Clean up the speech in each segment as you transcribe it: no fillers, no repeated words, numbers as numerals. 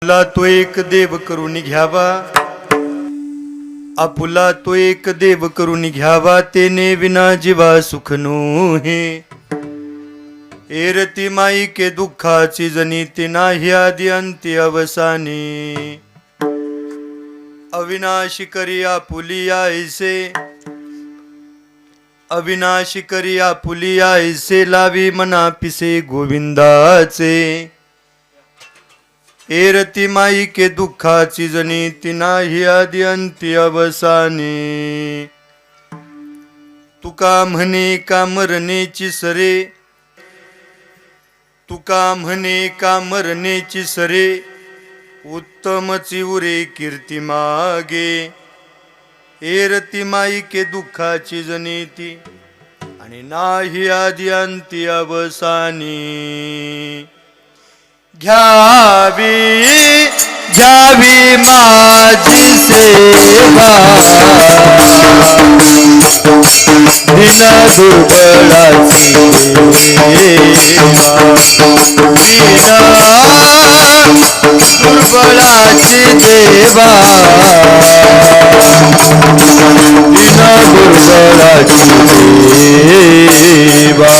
आपुला तो एक देव करून घ्यावा, आपुला तो एक देव करून घ्यावा, तेने विना जीवा सुख नोहे. एरती माई के दुःखाची जनिती नाही आदि अंती अवसानी. अविनाशी करी आपुली ऐसे, अविनाशी करी आपुली ऐसे, लावी मना पिसे गोविंदाचे. एरती माई के दुःखाची जनिती नाही आदि अंती अवसानी. तुका म्हणे का मरणेची सरे, तुका म्हणे का मरणेची सरे, उत्तमची उरे कीर्ती मागे. एरती माई के दुःखाची जनिती आणि नाही आदि अंती अवसानी. घ्यावी घ्यावी माझी सेवा, दिन दुर्बळाची देवा, दिन दुर्बळाची देवा, दिन दुर्बळाची देवा.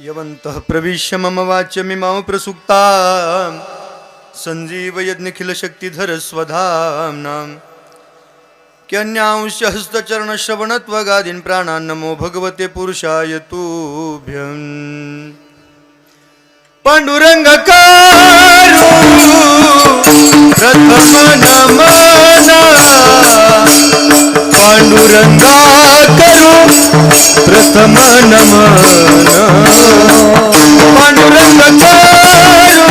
यवन्तः प्रविश्य मम वाच्यमिमां प्रसुप्ता, संजीव यज्ञखिल शक्तिधर स्वधाम्नां. क्यन्यांश हस्तचरण श्रवणत्वगादीन् प्राणान् नमो भगवते पुरुषाय तुभ्यं. पांडुरंगकारू प्रथम नमना, पांडुरंगा करू प्रथम नमन. पांडुरंग करू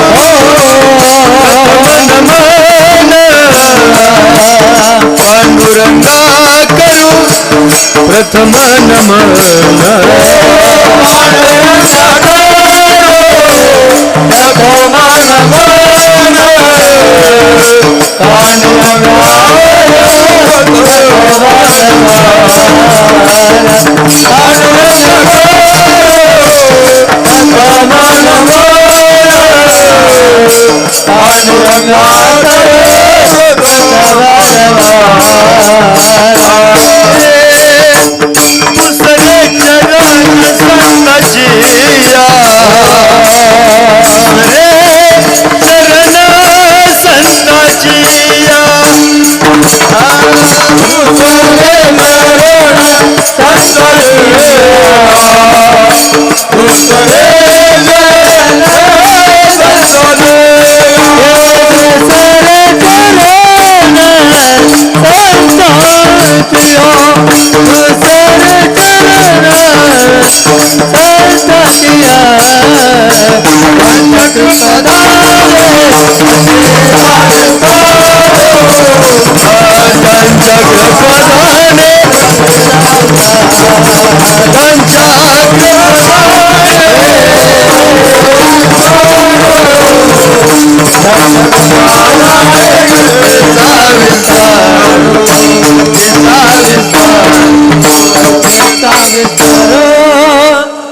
प्रथम नमन, पांडुरंगा करू प्रथम नमन.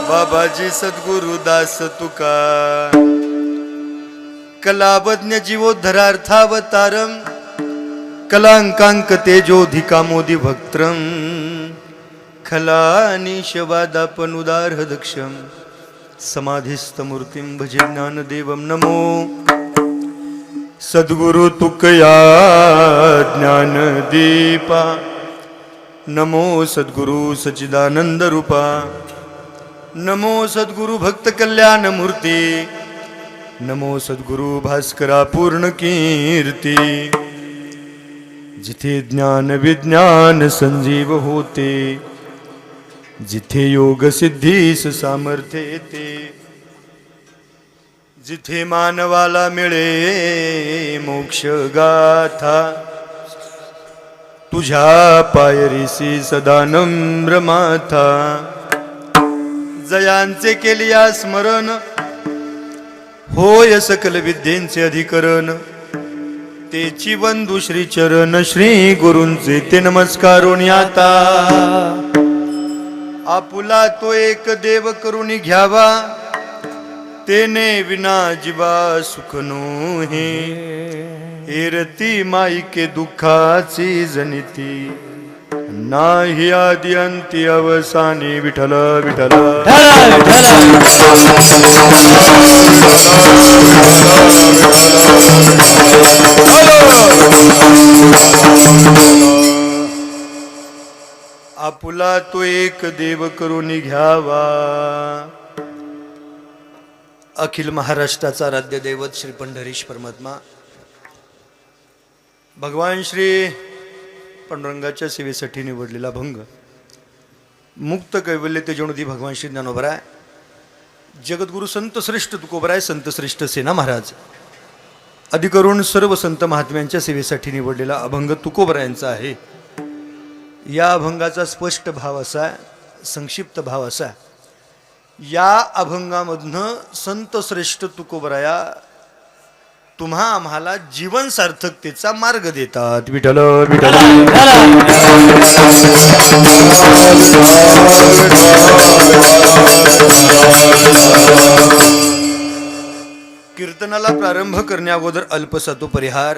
बाबाजी सद्गुरुदास तुका, कलावज्ञ जीवोद्धरार्थावतारम, कलांकांक तेजोधिकामोदि भक्त्रम, खलानिशवादापनुदारहदक्षम, समाधिस्थमूर्तिं भजे ज्ञानदेवं. नमो सद्गुरु तुकया ज्ञानदीपा, नमो सद्गुरु सच्चिदानंद रूपा, नमो सद्गुरु भक्त कल्याण मूर्ती, नमो सद्गुरु भास्करा पूर्ण कीर्ती. जिथे ज्ञान विज्ञान संजीव होते, जिथे योग सिद्धीस सामर्थ्य येते, जिथे मानवाला मिळे मोक्ष गाथा, तुझ्या पायरीसी सदा नम्र माथा. जयांचे केलिया स्मरण, होय सकल विद्येंचे अधिकरण. तेची बंधू श्री चरण, श्री गुरूंचे ते नमस्कारून आता. आपुला तो एक देव करून घ्यावा, तेने विना जीवा सुख नोहे. एरती माईके दुःखाची जनिती, नाही आदि अंती अवसानी. विठ्ठल विठ्ठल आपुला तो एक देव करून घ्यावा. अखिल महाराष्ट्राचा आराध्य दैवत श्री पंढरीश परमात्मा भगवान श्री पांडुरंगाच्या सेवेसाठी निवडलेला अभंग मुक्त कैवल्य तेजोनिधी भगवान श्री ज्ञानोबराय, जगद्गुरु संत श्रेष्ठ तुकोबराय, संत श्रेष्ठ सेना महाराज अधिकरून सर्व संत महात्म्यांच्या सेवेसाठी निवडलेला अभंग तुकोबरायांचा आहे. या अभंगाचा स्पष्ट भाव असा, संक्षिप्त भाव असा, या अभंगामधनं संत श्रेष्ठ तुकोबराया तुम्हा आम्हाला जीवन सार्थकतेचा मार्ग देतात. विठ्ठल विठ्ठल कीर्तनाला प्रारंभ करण्या अगोदर अल्पसा तो परिहार,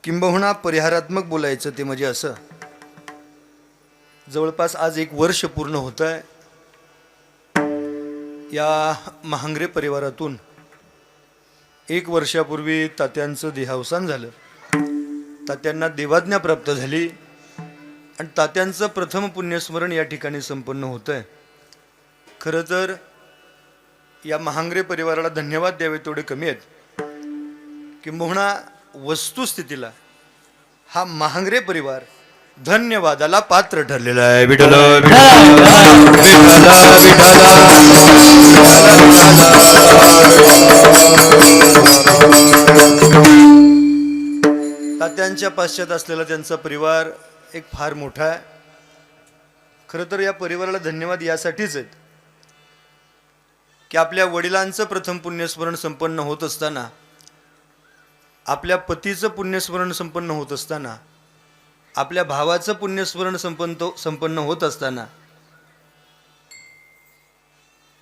किंबहुना परिहारात्मक बोलायचं ते म्हणजे असं. जवळपास आज 1 वर्ष पूर्ण होत आहे या महांग्रे परिवारातून. 1 वर्षापूर्वी तात्यांचं देहावसान झालं. तात्यांना देवाज्ञा प्राप्त झाली आणि तात्यांचं प्रथम पुण्यस्मरण या ठिकाणी संपन्न होतं आहे. खरं तर या महांग्रे परिवाराला धन्यवाद द्यावे तेवढे कमी आहेत. किंबहुना वस्तुस्थितीला हा महांग्रे परिवार धन्यवादाला पात्र ठरलेला आहे. विठ्ठल तात्यांच्या पाश्चात असलेला त्यांचा परिवार एक फार मोठा आहे. खरं तर या परिवाराला धन्यवाद यासाठीच आहेत की आपल्या वडिलांचं प्रथम पुण्यस्मरण संपन्न होत असताना, आपल्या पतीचं पुण्यस्मरण संपन्न होत असताना, आपल्या भावाचं पुण्यस्मरण संपन्न होत असताना,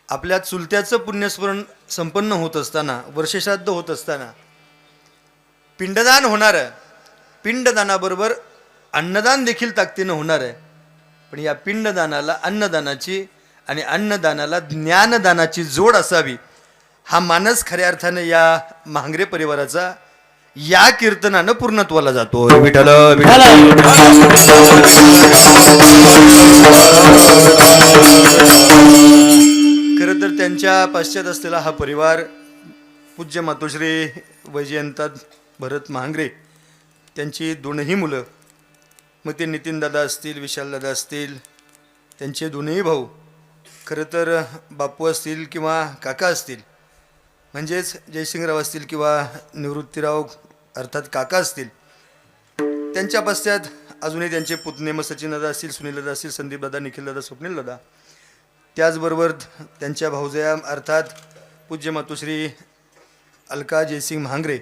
आपल्या चुलत्याचं पुण्यस्मरण संपन्न होत असताना, वर्षश्राद्ध होत असताना, पिंडदान होणार आहे. पिंडदानाबरोबर अन्नदान देखील ताकदीनं होणार आहे. पण या पिंडदानाला अन्नदानाची आणि अन्नदानाला ज्ञानदानाची जोड असावी, हा मानस खऱ्या अर्थानं या महांग्रे परिवाराचा या कीर्तनानं पूर्णत्वाला जातो. विठ्ठल विठ्ठल खरं तर त्यांच्या पाश्चात असलेला हा परिवार पूज्य मातोश्री वैजयंतात भरत महांग्रे, त्यांची 2ही मुलं, मग ते नितीनदादा असतील, विशालदादा असतील, त्यांचे 2ही भाऊ, खरं तर बापू असतील किंवा काका असतील, म्हणजेच जयसिंगराव असतील किंवा निवृत्तीराव अर्थात काका असतील, त्यांच्या पश्चात अजूनही त्यांचे पुतणे मग सचिनदादा असतील, सुनीलदादा असतील, संदीपदादा, निखिलदादा, स्वप्नीलदादा, त्याचबरोबर त्यांच्या भाऊजया अर्थात पूज्य मातोश्री अलका जयसिंग महांग्रे,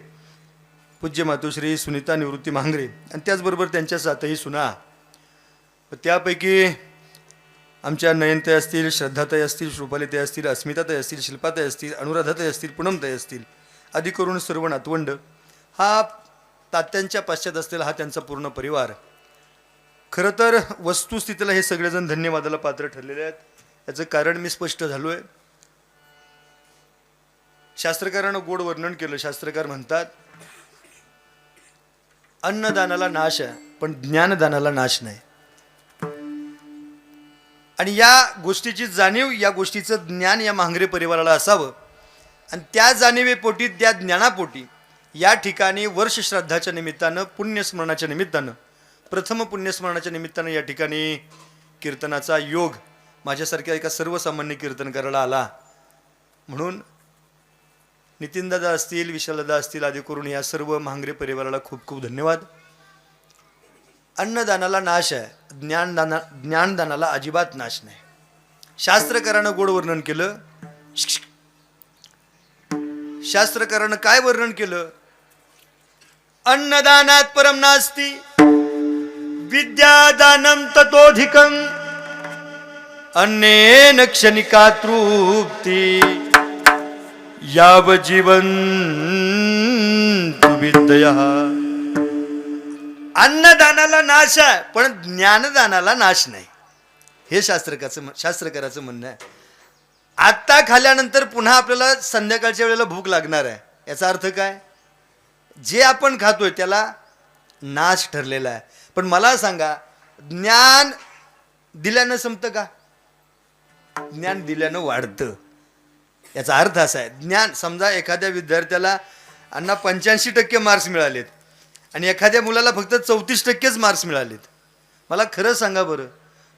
पूज्य मातोश्री सुनीता निवृत्ती महांग्रे आणि त्याचबरोबर त्यांच्या 7ही सुना. त्यापैकी आमच्या नयनताई असतील, श्रद्धाताई असतील, श्रुपालीताई असतील, अस्मिताताई असतील, शिल्पाताई असतील, अनुराधाताई असतील, पूनमताई असतील, आदी करून सर्व नातवंड, हा तात्यांच्या पाश्चात असलेला हा त्यांचा पूर्ण परिवार. खरं तर वस्तुस्थितीला हे सगळेजण धन्यवादाला पात्र ठरलेले आहेत. याचं कारण मी स्पष्ट झालो आहे. शास्त्रकारानं गोड वर्णन केलं. शास्त्रकार म्हणतात अन्नदानाला नाश आहे पण ज्ञानदानाला नाश नाही. आणि आणि या गोष्टीची जाणीव, या गोष्टीचं ज्ञान या म्हांगरे परिवाराला असावं. आणि त्या जाणीवेपोटी, त्या ज्ञानापोटी या ठिकाणी वर्ष श्राद्धाच्या निमित्तानं, पुण्यस्मरणाच्या निमित्तानं, प्रथम पुण्यस्मरणाच्या निमित्तानं या ठिकाणी कीर्तनाचा योग माझ्यासारख्या एका सर्वसामान्य कीर्तनकाराला आला. म्हणून नितीनदादा असतील, विशालदादा असतील आदी करून या सर्व म्हांगरे परिवाराला खूप खूप धन्यवाद. अन्नदानाला नाश आहे, ज्ञानदानाला अजिबात नाश नाही. शास्त्रकारानं गोड वर्णन केलं. शास्त्रकारानं काय वर्णन केलं? अन्नदानात परम नास्ति विद्यादानं ततोधिकं अन्नेन क्षणिका तृप्ती याव जीवन्तु विद्यः. अन्नदानाला नाश आहे पण ज्ञानदानाला नाश नाही, हे शास्त्रकाराचं म्हणणं आहे. आत्ता खाल्यानंतर पुन्हा आपल्याला संध्याकाळच्या वेळेला भूक लागणार आहे. याचा अर्थ काय? जे आपण खातोय त्याला नाश ठरलेला आहे. पण मला सांगा, ज्ञान दिल्यानं संपतं का? ज्ञान दिल्यानं वाढतं. याचा अर्थ असा आहे, ज्ञान समजा एखाद्या विद्यार्थ्याला 85% मार्क्स मिळालेत आणि एखाद्या मुलाला फक्त 34% मार्क्स मिळालेत. मला खरं सांगा बरं,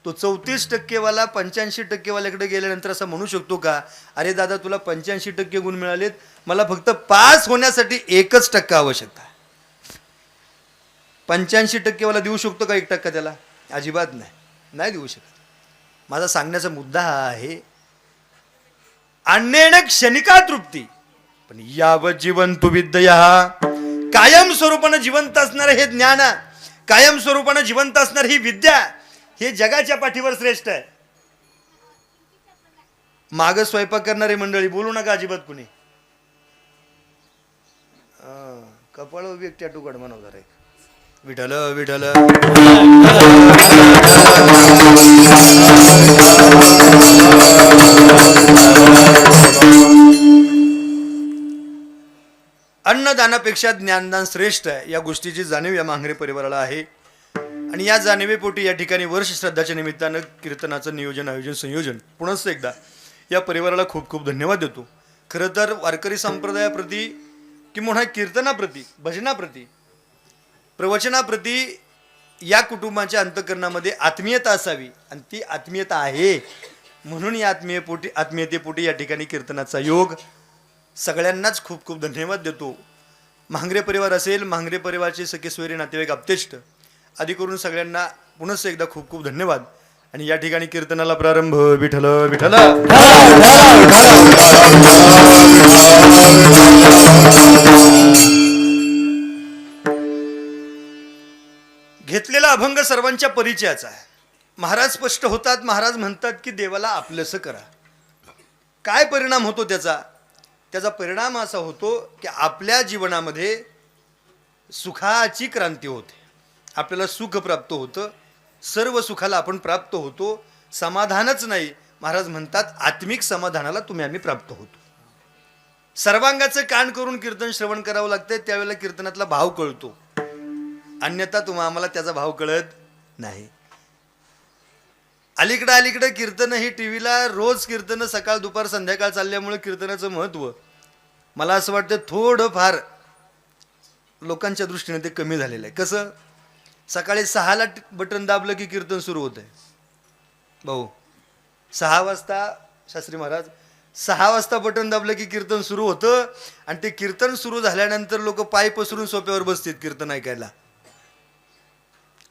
तो 34%वाला 85%वाल्याकडे गेल्यानंतर असं म्हणू शकतो का, अरे दादा तुला 85% गुण मिळालेत, मला फक्त पास होण्यासाठी 1% आवश्यकता आहे. 85%वाला देऊ शकतो का 1% त्याला? अजिबात नाही, नाही देऊ शकत. माझा सांगण्याचा मुद्दा हा आहे, अन्नेन क्षणिका तृप्ती पण याव जीवन्तु विद्यः. कायम स्वरूपानं जिवंत असणार हे ज्ञान, कायम स्वरूपानं जिवंत असणार ही विद्या, हे जगाच्या पाठीवर श्रेष्ठ आहे. माग स्वयंपाक करणारे मंडळी बोलू नका अजिबात कुणी. कपाळ उभी एक टॅटू काढ म्हणा जरा एक. विठ्ठल विठ्ठल. अन्नदानापेक्षा ज्ञानदान श्रेष्ठ आहे, या गोष्टीची जाणीव या म्हांगरे परिवाराला आहे. आणि या जाणीवेपोटी या ठिकाणी वर्ष श्राद्धाच्या निमित्तानं कीर्तनाचं नियोजन, आयोजन, संयोजन पुनश्च एकदा या परिवाराला खूप खूप धन्यवाद देतो. खरं तर वारकरी संप्रदायाप्रती किंवा कीर्तनाप्रती, भजनाप्रती, प्रवचनाप्रती या कुटुंबाच्या अंतःकरणामध्ये आत्मीयता असावी आणि ती आत्मीयता आहे. म्हणून या आत्मीयतेपोटी या ठिकाणी कीर्तनाचा योग. सगळ्यांनाच खूप खूप धन्यवाद देतो. म्हांगरे परिवार असेल, म्हांगरे परिवारचे सखे सोयरे नातेवाईक आप्तेष्ट आदी करून सगळ्यांना पुनश्च एकदा खूप खूप धन्यवाद. आणि या ठिकाणी कीर्तनाला प्रारंभ. विठ्ठल विठ्ठल. घेतलेला अभंग सर्वांच्या परिचयाचा आहे. महाराज स्पष्ट होतात. महाराज म्हणतात की देवाला आपलंसं करा. काय परिणाम होतो त्याचा? त्याचा परिणाम असा होतो की आपल्या जीवनामध्ये सुखाची क्रांती होते. आपल्याला सुख प्राप्त होतं, सर्व सुखाला आपण प्राप्त होतो. समाधानच नाही, महाराज म्हणतात आत्मिक समाधानाला आम्ही प्राप्त होतो. सर्वांगाचं कान करून कीर्तन श्रवण करावं लागतंय, त्यावेळेला कीर्तनातला भाव कळतो. अन्यथा आम्हाला त्याचा भाव कळत नाही. अलीकडं कीर्तन ही टीव्हीला रोज कीर्तन सकाळ दुपार संध्याकाळ चालल्यामुळे कीर्तनाचं महत्त्व मला असं वाटतं थोडंफार लोकांच्या दृष्टीने ते कमी झालेलं आहे. कसं? सकाळी 6ला बटन दाबलं की कीर्तन सुरू होतंय. भाऊ 6 वाजता शास्त्री महाराज 6 वाजता बटन दाबलं की कीर्तन सुरू होतं आणि ते कीर्तन सुरू झाल्यानंतर लोक पाय पसरून सोप्यावर बसतात कीर्तन ऐकायला.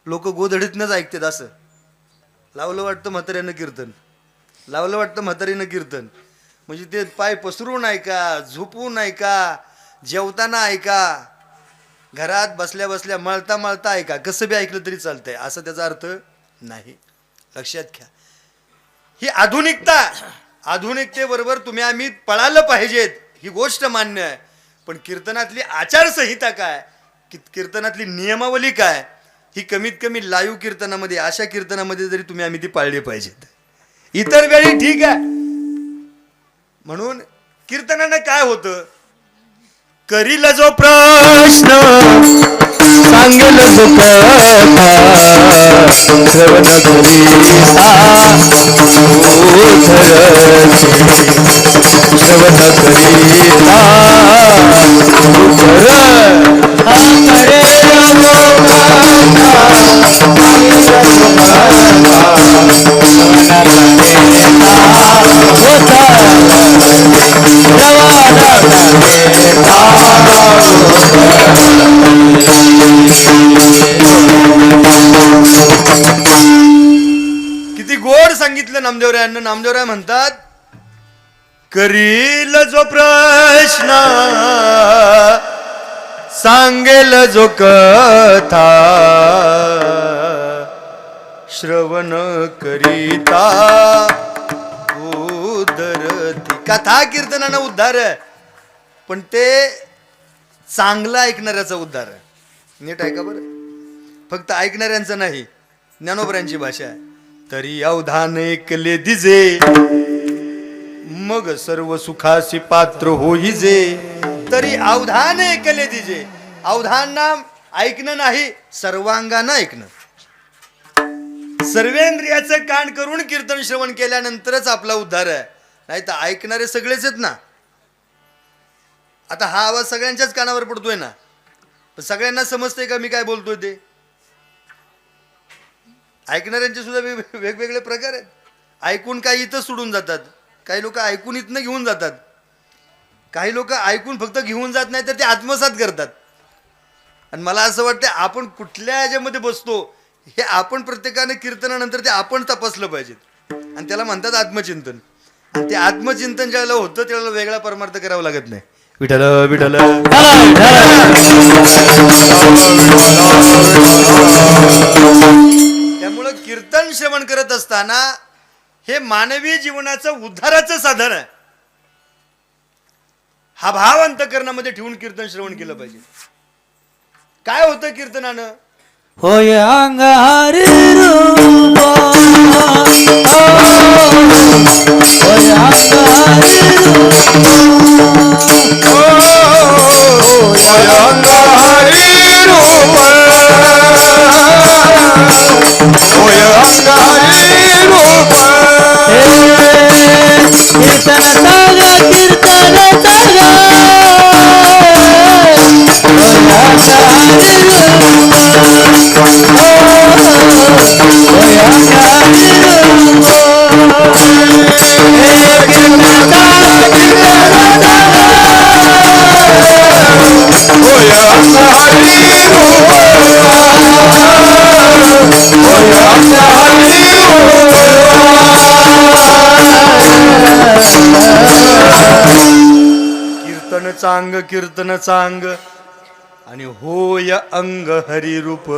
लोक गोधडीतनंच ऐकतात. असं लावलं वाटतं म्हाताऱ्यानं कीर्तन, लावलं वाटतं म्हातारीनं कीर्तन. म्हणजे ते पाय पसरून ऐका, झोपून ऐका, जेवताना ऐका, घरात बसल्या बसल्या मळता मळता ऐका, कसं बी ऐकलं तरी चालतंय असं त्याचा अर्थ नाही. लक्षात घ्या. ही आधुनिकतेबरोबर आम्ही पळालं पाहिजेत, ही गोष्ट मान्य आहे. पण कीर्तनातली आचारसंहिता काय, कीर्तनातली नियमावली काय, ही कमीत कमी लाईव्ह कीर्तनामध्ये, अशा कीर्तनामध्ये जरी आम्ही ती पाळली पाहिजेत. इतर वेळी ठीक आहे. म्हणून कीर्तनानं काय होतं, करील जो प्रश्न सांगेल जो कथा श्रवण करीता श्रवण करीता किती गोड सांगितलं नामदेवरायांना. नामदेवराय म्हणतात, करील जो प्रश्न सांगेल जो कथा श्रवण करीता उदरती. कथा कीर्तनानं उद्धार आहे, पण ते चांगलं ऐकणाऱ्याचा उद्धार आहे. नीट ऐका बरं, फक्त ऐकणाऱ्यांचं नाही. ज्ञानोबरांची भाषा आहे. तरी अवधान ऐकले दिजे मग सर्व सुखासी पात्र होईजे. तरी अवधान ऐकले दिजे. अवधान ऐकणं नाही, सर्वांगानं ऐकणं. सर्वेंद्रियाचं कान करून कीर्तन श्रवण केल्यानंतरच आपला उद्धार आहे. नाही तर ऐकणारे सगळेच आहेत ना. आता हा आवाज सगळ्यांच्याच कानावर पडतोय ना, पण सगळ्यांना समजतंय का मी काय बोलतोय ते? ऐकणाऱ्यांचे सुद्धा वेगवेगळे प्रकार आहेत. ऐकून काही इथं सोडून जातात, काही लोक ऐकून इथनं घेऊन जातात, काही लोक ऐकून फक्त घेऊन जात नाही तर ते आत्मसात करतात. आणि मला असं वाटतं आपण कुठल्या ह्याच्यामध्ये बसतो हे आपण प्रत्येकाने कीर्तनानंतर ते आपण तपासलं पाहिजे. आणि त्याला म्हणतात आत्मचिंतन. आणि ते आत्मचिंतन ज्याला होतं त्याला वेगळा परमार्थ करावा लागत नाही. विठ्ठल विठ्ठल. त्यामुळं कीर्तन श्रवण करत असताना हे मानवी जीवनाचं उद्धाराचं साधन आहे. हा भाव अंतःकरणामध्ये ठेवून कीर्तन श्रवण केलं पाहिजे. काय होतं कीर्तनानं? होय अंगारी रूप होय अंगारी कीर्तन सागा कीर्तन सागा कीर्तन चांग कीर्तन चांग आणि होय अंग हरिरूप.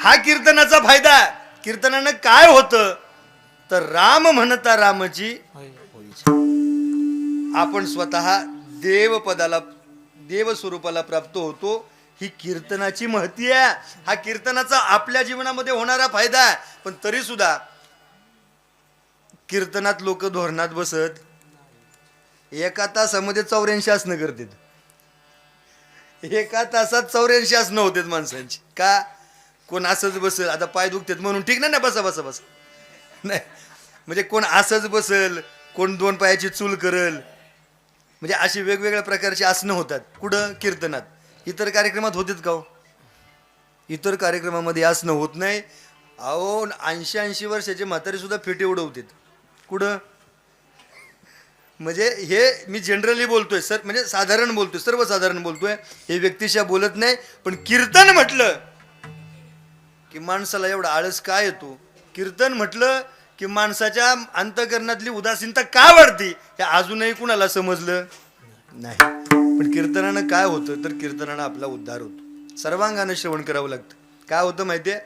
हा कीर्तनाचा फायदा. कीर्तनानं काय होतं तर राम म्हणता रामची आपण स्वतः देवपदाला देव स्वरूपाला प्राप्त होतो. ही कीर्तनाची महती आहे. हा कीर्तनाचा आपल्या जीवनामध्ये होणारा फायदा आहे. पण तरी सुद्धा कीर्तनात लोक धोरणात बसत एका तासामध्ये 84 आसनं करतात. एका तासात 84 आसनं होतात माणसांची. का? कोण असंच बसल, आता पाय दुखतात म्हणून ठीक नाही ना, बसा बसा बसा नाही, म्हणजे कोण असंच बसल, कोण 2 पायाची चूल करल, म्हणजे अशी वेगवेगळ्या प्रकारची आसनं होतात. कुठं? कीर्तनात. इतर कार्यक्रमात होतात का हो? इतर कार्यक्रमामध्ये आसनं होत नाही. अहो 80-80 वर्षाचे म्हातारे सुद्धा फेटे उडवतात. कुठं? म्हणजे हे मी जनरली बोलतोय सर, म्हणजे साधारण बोलतोय, सर्वसाधारण बोलतोय, हे व्यक्तिशः बोलत नाही. पण कीर्तन म्हटलं की माणसाला एवढा आळस का येतो? कीर्तन म्हटलं की माणसाच्या अंतःकरणातली उदासीनता का वाढते हे अजूनही कुणाला समजलं नाही. पण कीर्तनानं काय होतं तर कीर्तनानं आपला उद्धार होतो. सर्वांगानं श्रवण करावं लागतं. काय होतं माहितीये?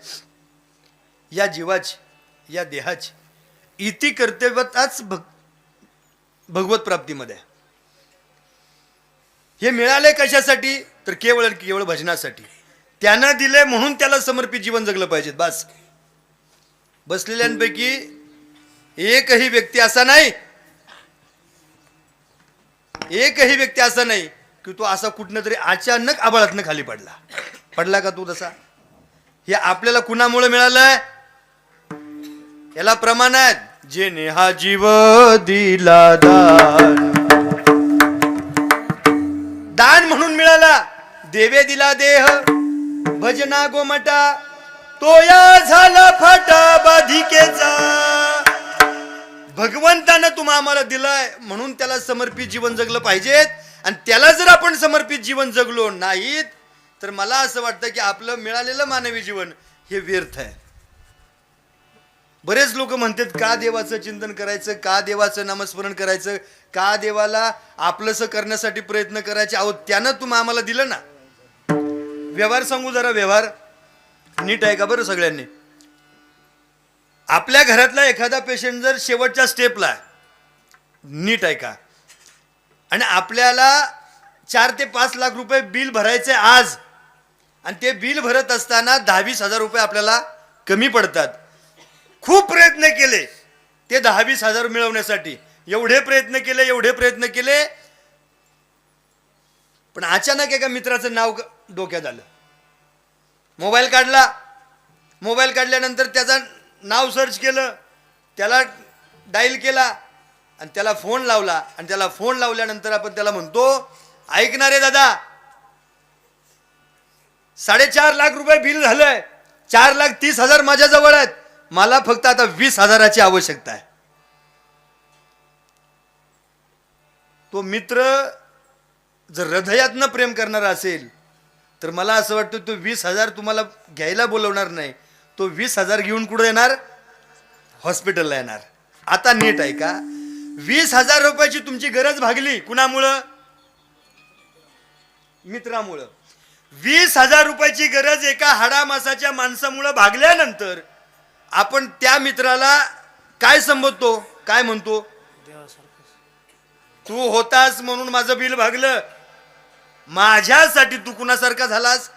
या जीवाची, या देहाची इति कर्तव्यताच भगवत प्राप्तीमध्ये. हे मिळाले कशासाठी तर केवळ केवळ भजनासाठी. त्यानं दिले म्हणून त्याला समर्पित जीवन जगलं पाहिजे. बस. बसलेल्यांपैकी एकही व्यक्ती असा नाही की तो असा कुठनं तरी अचानक आबाळातनं खाली पडला का तू तसा? हे आपल्याला कुणामुळे मिळालंय? याला प्रमाण आहेत. जेने हा जीव दिला दान म्हणून मिळाला. देवे दिला देह भजना गोमटा, तो या झाला फाटा बाधिकेचा. भगवंतानं तुम्हा आम्हाला दिलाय म्हणून त्याला समर्पित जीवन जगलं पाहिजेत. आणि त्याला जर आपण समर्पित जीवन जगलो नाहीत तर मला असं वाटतं की आपलं मिळालेलं मानवी जीवन हे व्यर्थ आहे. बरेच लोक म्हणतात का देवाचं चिंतन करायचं, का देवाचं नामस्मरण करायचं, का देवाला आपलंसं करण्यासाठी प्रयत्न करायचे. अहो त्यानं तुम्ही आम्हाला दिलं ना. व्यवहार सांगू जरा, व्यवहार नीट आहे का बरं सगळ्यांनी? आपल्या घरातला एखादा पेशंट जर शेवटच्या स्टेपला नीट आहे का, आणि आपल्याला 4 ते 5 लाख रुपये बिल भरायचे आज, आणि ते बिल भरत असताना 10-20 हजार रुपये आपल्याला कमी पडतात. खूप प्रयत्न केले ते 10-20 हजार मिळवण्यासाठी, एवढे प्रयत्न केले, पण अचानक एका मित्राचं नाव डोक्यात आलं. मोबाईल काढल्यानंतर त्याचं नाव सर्च केलं, त्याला डायल केला आणि त्याला फोन लावला. आणि त्याला फोन लावल्यानंतर आपण त्याला म्हणतो, ऐकणार रे दादा, 4.5 लाख रुपये बिल झालंय, 4,30,000 माझ्या जवळ आहेत, मला फक्त आता 20,000ची आवश्यकता आहे. तो मित्र जर हृदयातनं प्रेम करणारा असेल तर मला असं वाटतं तो 20,000 तुम्हाला घ्यायला बोलवणार नाही. तो 20,000 घेऊन कुठं येणार? हॉस्पिटलला येणार. आता नीट आहे का? 20,000 रुपयाची तुमची गरज भागली कुणामुळं? मित्रामुळं. 20,000 रुपयाची गरज एका हाडामासाच्या माणसामुळं भागल्यानंतर आपण त्या मित्राला काय संबोधतो, काय म्हणतो? तू होतास म्हणून माझं बिल भागलं. माझ्यासाठी तू कुणासारखा झालास?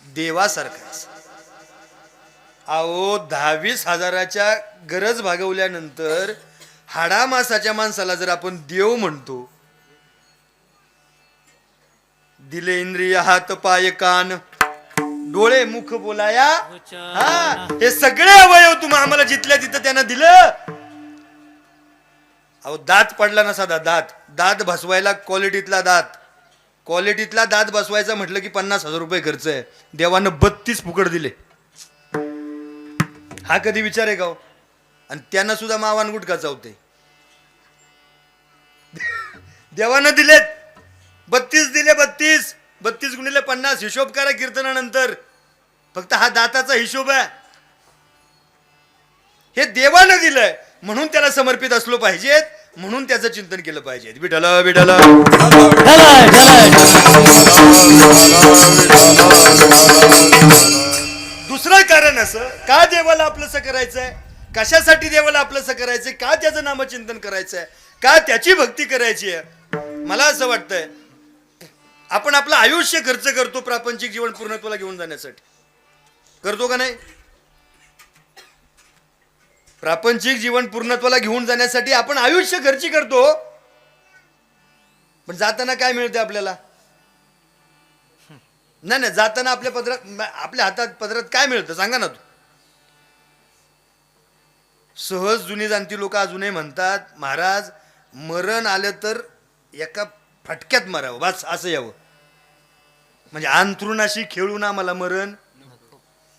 देवासारखास. अहो 10-20 हजाराच्या गरज भागवल्यानंतर हाडामासाच्या माणसाला जर आपण देव म्हणतो, दिले इंद्रिय हात पाय कान डोळे मुख बोलाया, हा हे सगळे अवयव तुम्ही आम्हाला जिथल्या तिथं त्यानं दिलं. अहो दात पडला ना साधा, दात बसवायला क्वालिटीतला दात बसवायचा म्हटलं की 50,000 रुपये खर्च आहे. देवानं 32 फुकट दिले. हा कधी विचार आहे का हो? आणि त्यानं सुद्धा मावान गुटका चावते. देवानं दिलेत 32 दिले, 32 गुणिले 50 हिशोब करा कीर्तनानंतर. फक्त हा दाताचा हिशोब आहे. हे देवानं दिलंय म्हणून त्याला समर्पित असलो पाहिजेत, म्हणून त्याचं चिंतन केलं पाहिजे. विठ्ठल विठ्ठल. दुसरं कारण असं, का देवाला आपलंसं करायचंय, कशासाठी देवाला आपलंसं करायचंय, का त्याचं नामचिंतन करायचंय, का त्याची भक्ती करायची आहे? मला असं वाटतंय आपण आपलं आयुष्य खर्च करतो प्रापंचिक जीवन पूर्णत्वाला घेऊन जाण्यासाठी. करतो का नाही? प्रापंचिक जीवन पूर्णत्वाला घेऊन जाण्यासाठी आपण आयुष्य खर्ची करतो, पण जाताना काय मिळते आपल्याला? नाही जाताना आपल्या हातात पदरात काय मिळतं सांगा ना तू. सहज जुनी जाणती लोक अजूनही म्हणतात, महाराज मरण आलं तर एका फटक्यात मरावं, बस असं यावं. म्हणजे अंथरुणाशी खेळून आम्हाला मरण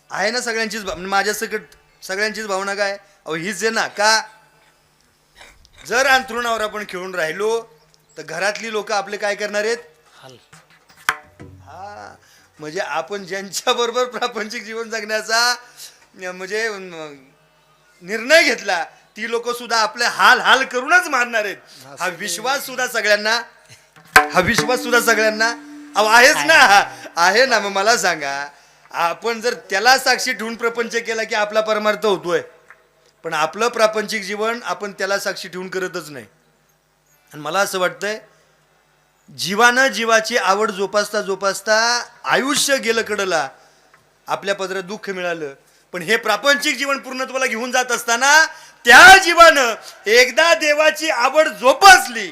आहे ना. सगळ्यांचीच माझ्या सकट सगळ्यांचीच भावना काय? अहो हीच आहे ना. का जर अंथरुणावर आपण खेळून राहिलो तर घरातली लोक आपले काय करणार आहेत? हा म्हणजे आपण ज्यांच्या बरोबर प्रापंचिक जीवन जगण्याचा म्हणजे निर्णय घेतला ती लोक सुद्धा आपले हाल करूनच मारणार आहेत. हा विश्वास सुद्धा सगळ्यांना अहो आहेच ना, आहे ना. मग मला सांगा, आपण जर त्याला साक्षी ठेवून प्रपंच केला की आपला परमार्थ होतोय, पण आपलं प्रापंचिक जीवन आपण त्याला साक्षी ठेवून करतच नाही. आणि मला असं वाटतंय जीवानं जीवाची आवड जोपासता आयुष्य गेलं कडला, आपल्या पदरात दुःख मिळालं, पण हे प्रापंचिक जीवन पूर्णत्वाला घेऊन जात असताना त्या जीवानं एकदा देवाची आवड जोपासली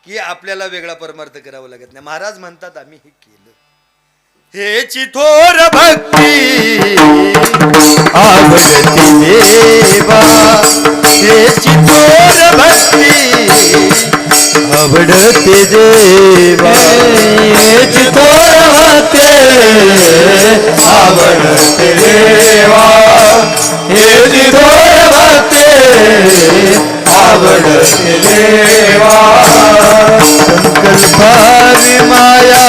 की आपल्याला वेगळा परमार्थ करावा लागत नाही. महाराज म्हणतात आम्ही हे केलं, हेची थोर भक्ती आवडती देवा, हेची थोर भक्ती आवडते देवा, हेची थोर भक्ती आवडते देवा, हेची थोर भक्ती आवडते देवा. संकल्पावी माया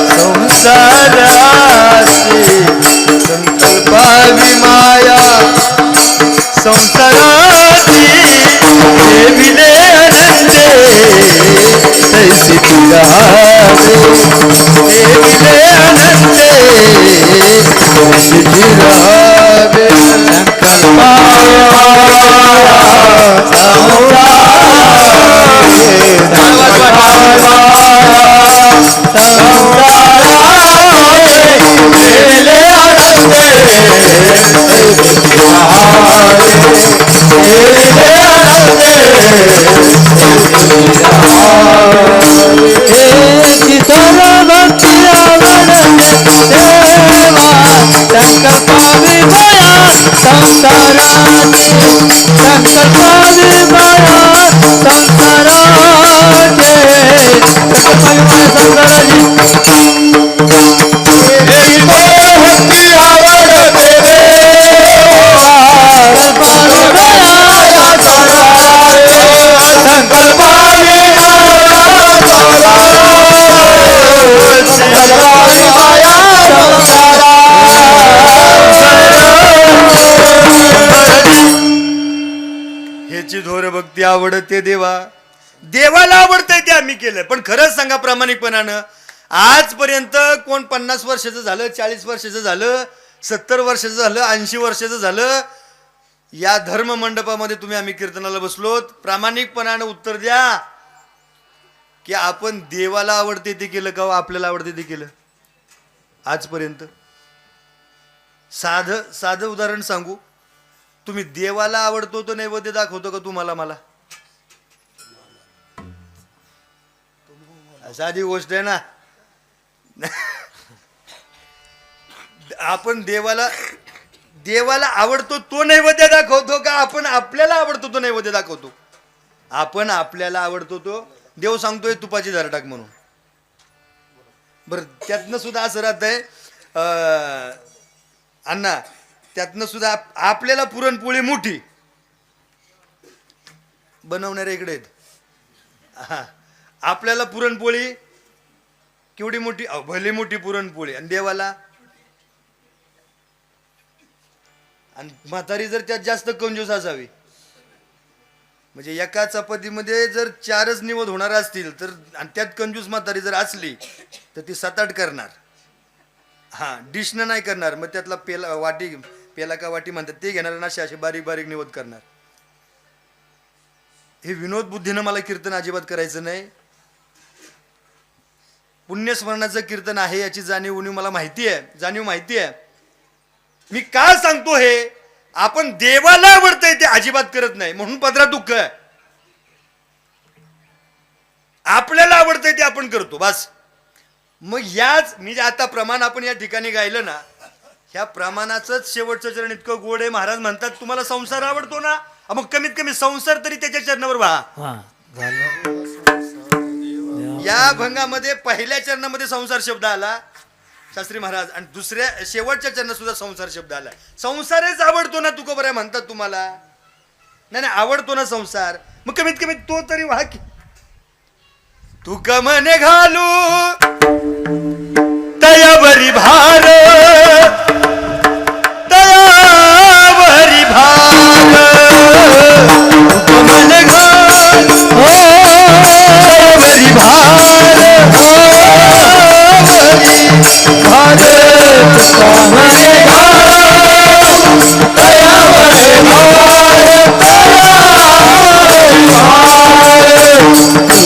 संसाराची, संकल्पावी माया संसाराची, देविले आनंदे तैसी फिरावे, देविले आनंदे तैसी फिरावे. संकल्पावी ह्याची थोर भक्ती आवडते देवा, देवाला आवडतंय ते आम्ही केलं. पण खरंच सांगा प्रामाणिकपणानं, आजपर्यंत कोण 50 वर्षाचं झालं, 40 वर्षाचं झालं, 70 वर्षाचं झालं, 80 वर्षाचं झालं, या धर्म मंडपामध्ये तुम्ही आम्ही कीर्तनाला बसलोत, प्रामाणिकपणानं उत्तर द्या की आपण देवाला आवडते ते केलं का आपल्याला आवडते ते केलं आजपर्यंत? साधं उदाहरण सांगू, तुम्ही देवाला आवडतो तो नैवेद्य दाखवतो का तुम्हाला मला? साधी गोष्ट आहे ना. आपण देवाला आवडतो तो नैवेद्य दाखवतो का आपण आपल्याला आवडतो तो नैवेद्य दाखवतो? आपण आपल्याला आवडतो तो. देव सांगतोय तुपाची धार टाक म्हणून. बरं, त्यातनं सुद्धा असं राहतंय अण्णा, त्यातनं सुद्धा आपल्याला पुरणपोळी मोठी बनवणारे इकडे आहेत. आपल्याला पुरणपोळी केवढी मोठी, भले मोठी पुरणपोळी, आणि देवाला. आणि म्हातारी जर त्यात जास्त कंजूस असावी, म्हणजे एका चपातीमध्ये जर 4च निवड होणार असतील तर, आणि त्यात कंजूस म्हातारी जर असली तर ती 7-8 करणार. डिशनं नाही करणार. मग त्यातला पेला का वाटी म्हणतात ते घेणार ना, असे बारीक बारीक निवड करणार. हे विनोद बुद्धीनं मला कीर्तन अजिबात करायचं नाही. पुण्यस्मरणाचं कीर्तन आहे याची जाणीव मला माहिती आहे. मी का सांगतो हे, आपण देवाला आवडतंय ते अजिबात करत नाही म्हणून पदरात दुःख आहे. आपल्याला आवडतंय ते आपण करतो बस. मग याच मी जे आता प्रमाण आपण या ठिकाणी गायलं ना, ह्या प्रमाणाचंच शेवटचं चरण इतकं गोड आहे. महाराज म्हणतात तुम्हाला संसार आवडतो ना, मग कमीत कमी संसार तरी त्याच्या चरणावर व्हा. या भंगामध्ये पहिल्या चरणामध्ये संसार शब्द आला शास्त्री महाराज, आणि दुसऱ्या शेवटच्या चरणात सुद्धा संसार शब्द आला. संसारच आवडतो ना तुकोबऱ्या म्हणतात तुम्हाला? नाही आवडतो ना संसार, मग कमीत कमी तो तरी व्हा की. तुक मने घालू तयावरी भार, तयावरी भार, तुक मने घालू तयावरी भार,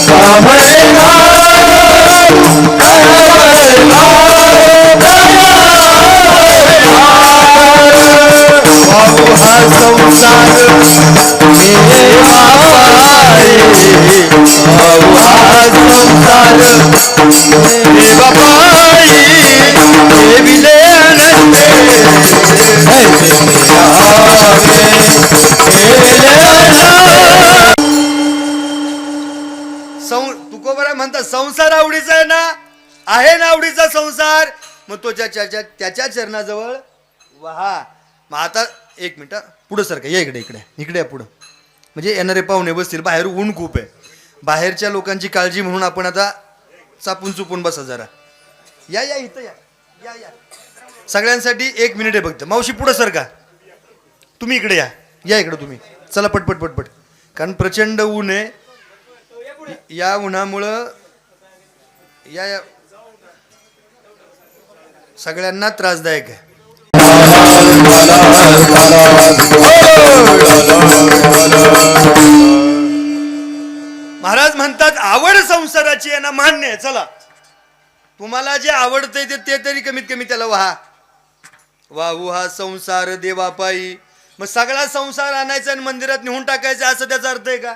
Come on, तुकोबरा म्हणतात संसार आवडीचा आहे ना, आहे ना आवडीचा संसार, मग तो त्याच्या चरणाजवळ वाहा. मग आता एक मिनिट पुढं सर का, या इकडे इकडे इकडे या पुढं, म्हणजे येणारे पाहुणे बसतील, बाहेर ऊन खूप आहे, बाहेरच्या लोकांची काळजी म्हणून आपण आता चापून चुपून बसा जरा. या या इथं या या या सगळ्यांसाठी 1 मिनिट आहे फक्त. मावशी पुढं सर का, तुम्ही इकडे या, या इकडे तुम्ही, चला पटपट पटपट, कारण प्रचंड ऊन आहे. या उन्हामुळं या या सगळ्यांना त्रासदायक आहे. महाराज म्हणतात आवड संसाराची आहे ना, मान्य आहे. चला तुम्हाला जे आवडतंय ते तरी कमीत कमी त्याला वाहा. वाहू हा संसार देवापायी. मग सगळा संसार आणायचा आणि मंदिरात नेऊन टाकायचा असं त्याचा अर्थ आहे का?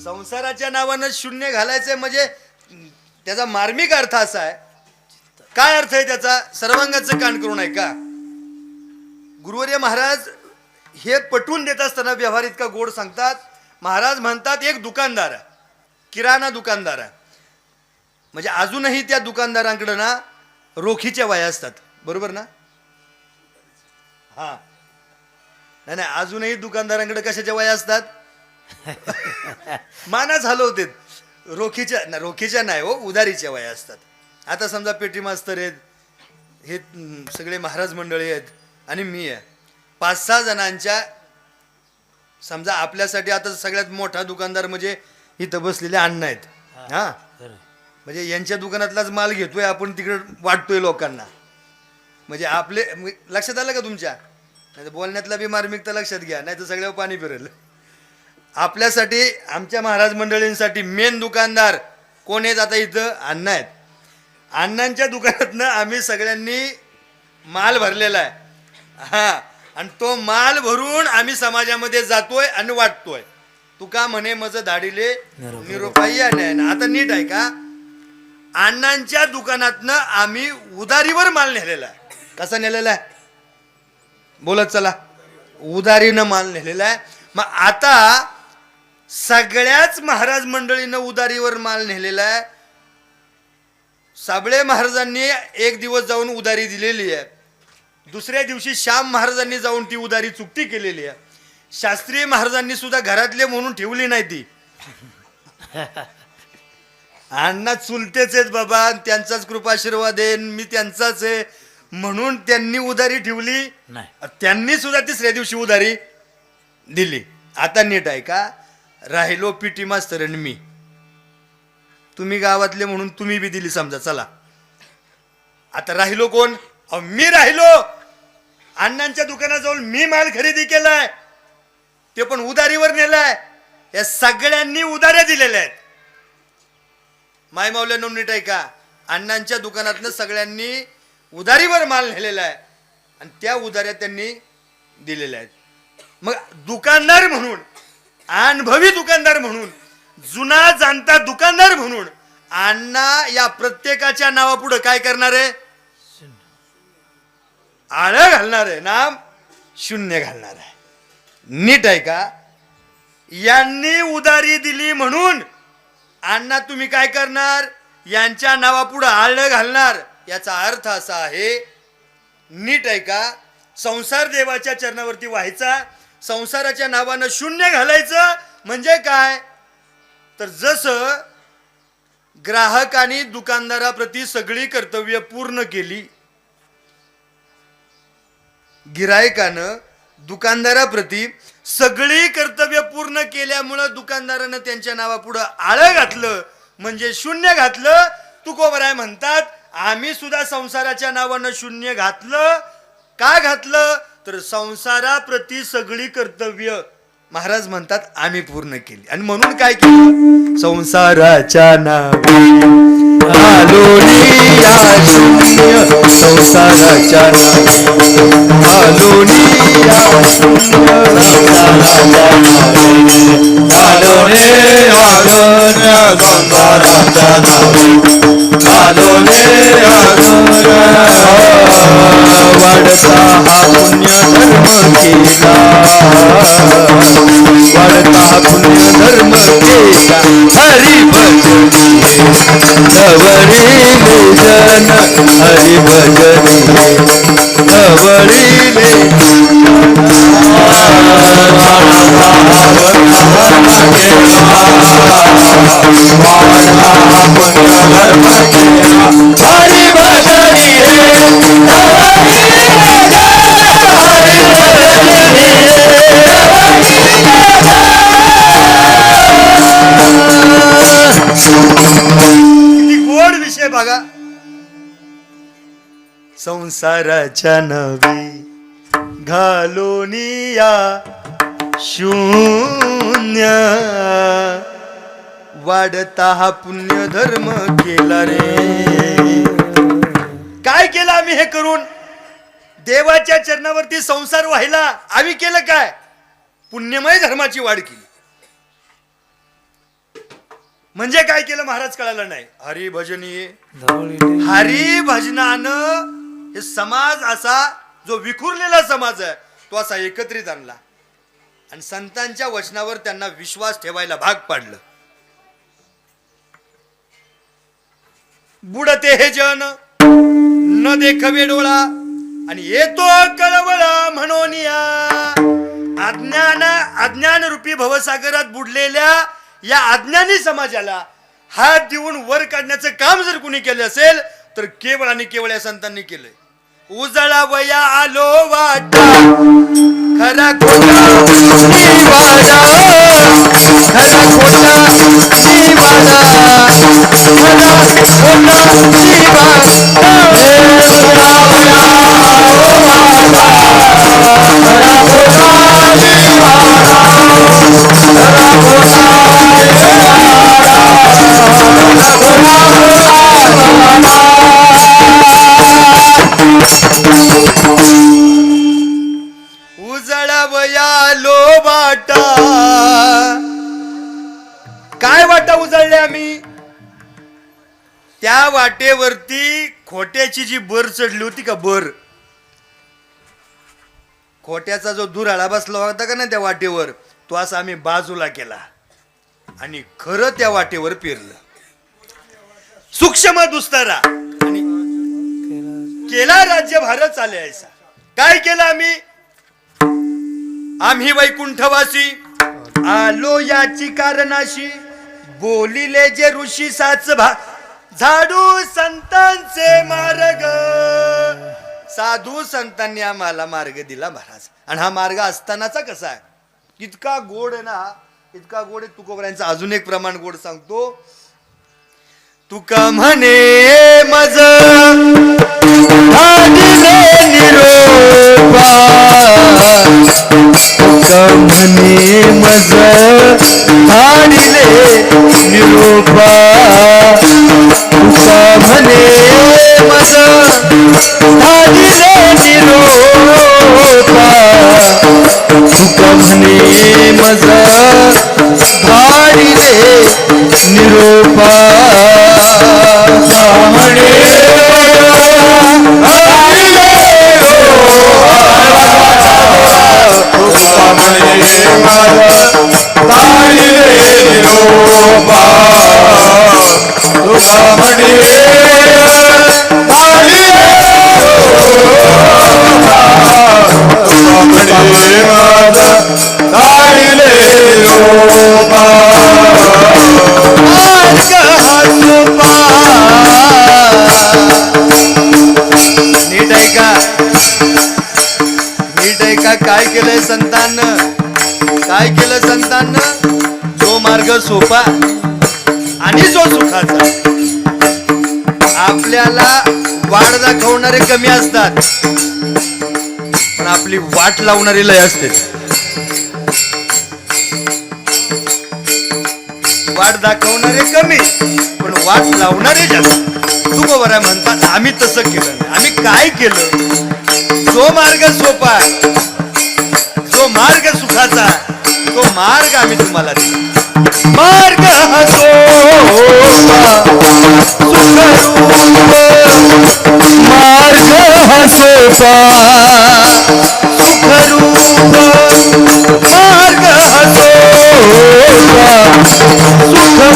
संसाराच्या नावानं शून्य घालायचंय म्हणजे त्याचा मार्मिक अर्थ असा आहे. काय अर्थ आहे त्याचा? सर्वांगाचं कान करून आहे का? गुरुवर्य महाराज हे पटवून देत असताना व्यवहार इतका गोड सांगतात. महाराज म्हणतात एक दुकानदार आहे, किराणा दुकानदार आहे, म्हणजे अजूनही त्या दुकानदारांकडे ना रोखीच्या वह्या असतात, बरोबर ना? हा नाही नाही, अजूनही दुकानदारांकडे कशाच्या वह्या असतात? मानाच हलवते. रोखीच्या नाही हो, उधारीच्या वह्या असतात. आता समजा पेटी मास्तर आहेत, हे सगळे महाराज मंडळी आहेत आणि मी आहे, 5-6 जणांच्या, समजा आपल्यासाठी आता सगळ्यात मोठा दुकानदार म्हणजे इथं बसलेले अण्णा आहेत. हा म्हणजे यांच्या दुकानातलाच माल घेतोय आपण, तिकडे वाटतोय लोकांना. म्हणजे आपले लक्षात आलं का तुमच्या? नाही तर बोलण्यातला बी मार्मिकता लक्षात घ्या, नाही तर सगळ्यावर पाणी फिरेल. आपल्यासाठी, आमच्या महाराज मंडळींसाठी मेन दुकानदार कोण आहेत? आता इथं अण्णा आहेत. अण्णांच्या दुकानातनं आम्ही सगळ्यांनी माल भरलेला आहे. हा, आणि तो माल भरून आम्ही समाजामध्ये जातोय आणि वाटतोय. तुका म्हणे मज धाडीले निरोपाई आहे ना. आता नीट आहे का? अण्णांच्या दुकानातनं आम्ही उधारीवर माल नेलेला आहे. कसा नेलेला आहे? बोलत चला. उधारीनं माल नेलेला आहे. मग आता सगळ्याच महाराज मंडळीनं उधारीवर माल नेलेला आहे. साबळे महाराजांनी एक दिवस जाऊन उधारी दिलेली आहे, दुसऱ्या दिवशी श्याम महाराजांनी जाऊन ती उधारी चुकती केलेली आहे. शास्त्रीय महाराजांनी सुद्धा घरातले म्हणून ठेवली नाही ती. अण्णा चुलतेच आहेत बाबा, त्यांचाच कृपाशीर्वाद आहे, मी त्यांचाच आहे म्हणून त्यांनी उधारी ठेवली नाही. त्यांनी सुद्धा तिसऱ्या दिवशी उधारी दिली. आता नीट आहे का? राहिलो पीटी मास्तर आणि मी. तुम्ही गावातले म्हणून तुम्ही बी दिली समजा. चला आता राहिलो कोण? मी राहिलो. अण्णांच्या दुकानाजवळ मी माल खरेदी केलाय, ते पण उधारीवर नेलाय. या सगळ्यांनी उधाऱ्या दिलेल्या आहेत. माय मावल्या नीट आहे का? अण्णांच्या दुकानातनं सगळ्यांनी उधारीवर माल नेलेला आहे आणि त्या उधाऱ्या त्यांनी दिलेल्या आहेत. मग दुकानदार म्हणून, अनुभवी दुकानदार म्हणून, जुना जाणता दुकानदार म्हणून अण्णा या प्रत्येकाच्या नावापुढे काय करणार आहे? आळं घालणार आहे, नाम शून्य घालणार आहे. नीट आहे का? यांनी उधारी दिली म्हणून अण्णा तुम्ही काय करणार? यांच्या नावापुढे आळं घालणार. याचा अर्थ असा आहे, नीट आहे का? संसार देवाच्या चरणावरती व्हायचा, संसाराच्या नावानं शून्य घालायचं. म्हणजे काय? तर जसं ग्राहकांनी दुकानदाराप्रती सगळी कर्तव्य पूर्ण केली, गिरायकानं दुकानदाराप्रती सगळी कर्तव्य पूर्ण केल्यामुळं दुकानदारानं त्यांच्या नावापुढं आळं घातलं, म्हणजे शून्य घातलं. तुकोबराय म्हणतात आम्ही सुद्धा संसाराच्या नावानं शून्य घातलं. का घातलं? तर संसाराप्रती सगळी कर्तव्य महाराज म्हणतात आम्ही पूर्ण केली. आणि म्हणून काय केलं? संसाराच्या नावाने आलोनिया शून्य, संसाराच्या नावाने आलोनिया शून्य, आलोने आलोने संसाराच्या नावाने आलोने आलोने वाढता हा पुण्य धर्म केला, वाढता पुण्य धर्म केला, हरी भजन किती गोड विषय बघा. संसाराच्या नवी घालोनिया शून्य वाढता हा पुण्य धर्म केला रे. काय केलं आम्ही हे करून? देवाच्या चरणावरती संसार व्हायला आम्ही केलं काय? पुण्यमय धर्माची वाढ केली. म्हणजे काय केलं महाराज कळालं नाही. हरिभजनी हरिभजनानं हे समाज असा जो विखुरलेला समाज आहे तो असा एकत्रित आणला आणि संतांच्या वचनावर त्यांना विश्वास ठेवायला भाग पाडलं. बुडते हे जन न देखवे डोळा आणि येतो कळवळा म्हणून अज्ञान रूपी भवसागरात बुडलेल्या या अज्ञानी समाजाला हात देऊन वर काढण्याचं काम जर कुणी केलं असेल तर केवळ आणि केवळ या संतांनी केलंय. उजळा वया आलो वाटा खरा खोटा निवाडा, खरा खोटा निवाडा, खरा उजळावयालो वाटा. काय वाटा उजळले आम्ही? त्या वाटेवरती खोट्याची जी बर चढली होती का, बर खोट्याचा जो दुराळा बसला होता का ना त्या वाटेवर, तो असा आम्ही बाजूला केला आणि खरं त्या वाटेवर पेरलं. सूक्ष्म दुस्तारा आणि केला राज्यभार चालायचा. काय केलं आम्ही? आम्ही वैकुंठवासी आलो याची कारणाशी, बोलिले जे ऋषी साच झाडू संतांचे मार्ग. साधू संतांनी आम्हाला मार्ग दिला महाराज. आणि हा मार्ग असतानाचा कसा आहे? इतका गोड आहे ना, इतका गोड आहे. तुकोबरायांचं अजून एक प्रमाण गोड सांगतो. तुका म्हणे मज आदिले निरोपा, तुका म्हणे मज आदिले निरोपा, तुका म्हणे मज आदिले निरोपा, तुका म्हणे मज आदिले निरोपा. काय केलंय संतांनं? काय केलं संतांनं? जो मार्ग सोपा आणि जो सुखाचा. आपल्याला वाट दाखवणारे कमी असतात पण आपली वाट लावणारी लय असते. वाट दाखवणारे कमी पण वाट लावणारे जास्त. तुकोबरा म्हणतात आम्ही तसं केलं नाही. आम्ही काय केलं? जो मार्ग सोपा, जो मार्ग सुखाचा, तो मार्ग आम्ही तुम्हाला दिला. मार्ग हा सोपा सुखरूप, मार्ग हा सोपा सुखरूप, मार्ग हा सोपा सुखरूप.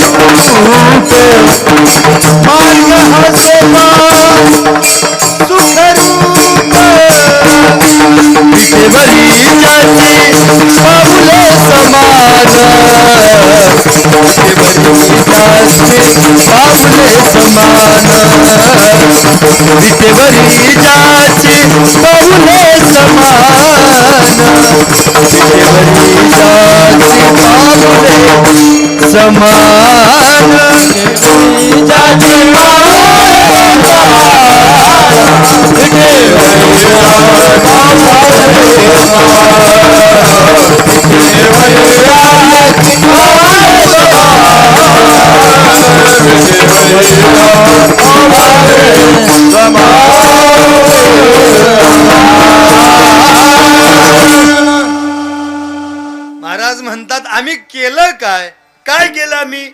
मार्ग हा सोपा सुखरूप विटेवरी ज्याची पाऊले समान विटेवरी ज्याची पाऊले समान विटेवरी ज्याची पाऊले समान विटेवरी ज्याची पाऊले समान ज्याची महाराज म्हणतात आम्ही केलं काय काय केलं आम्ही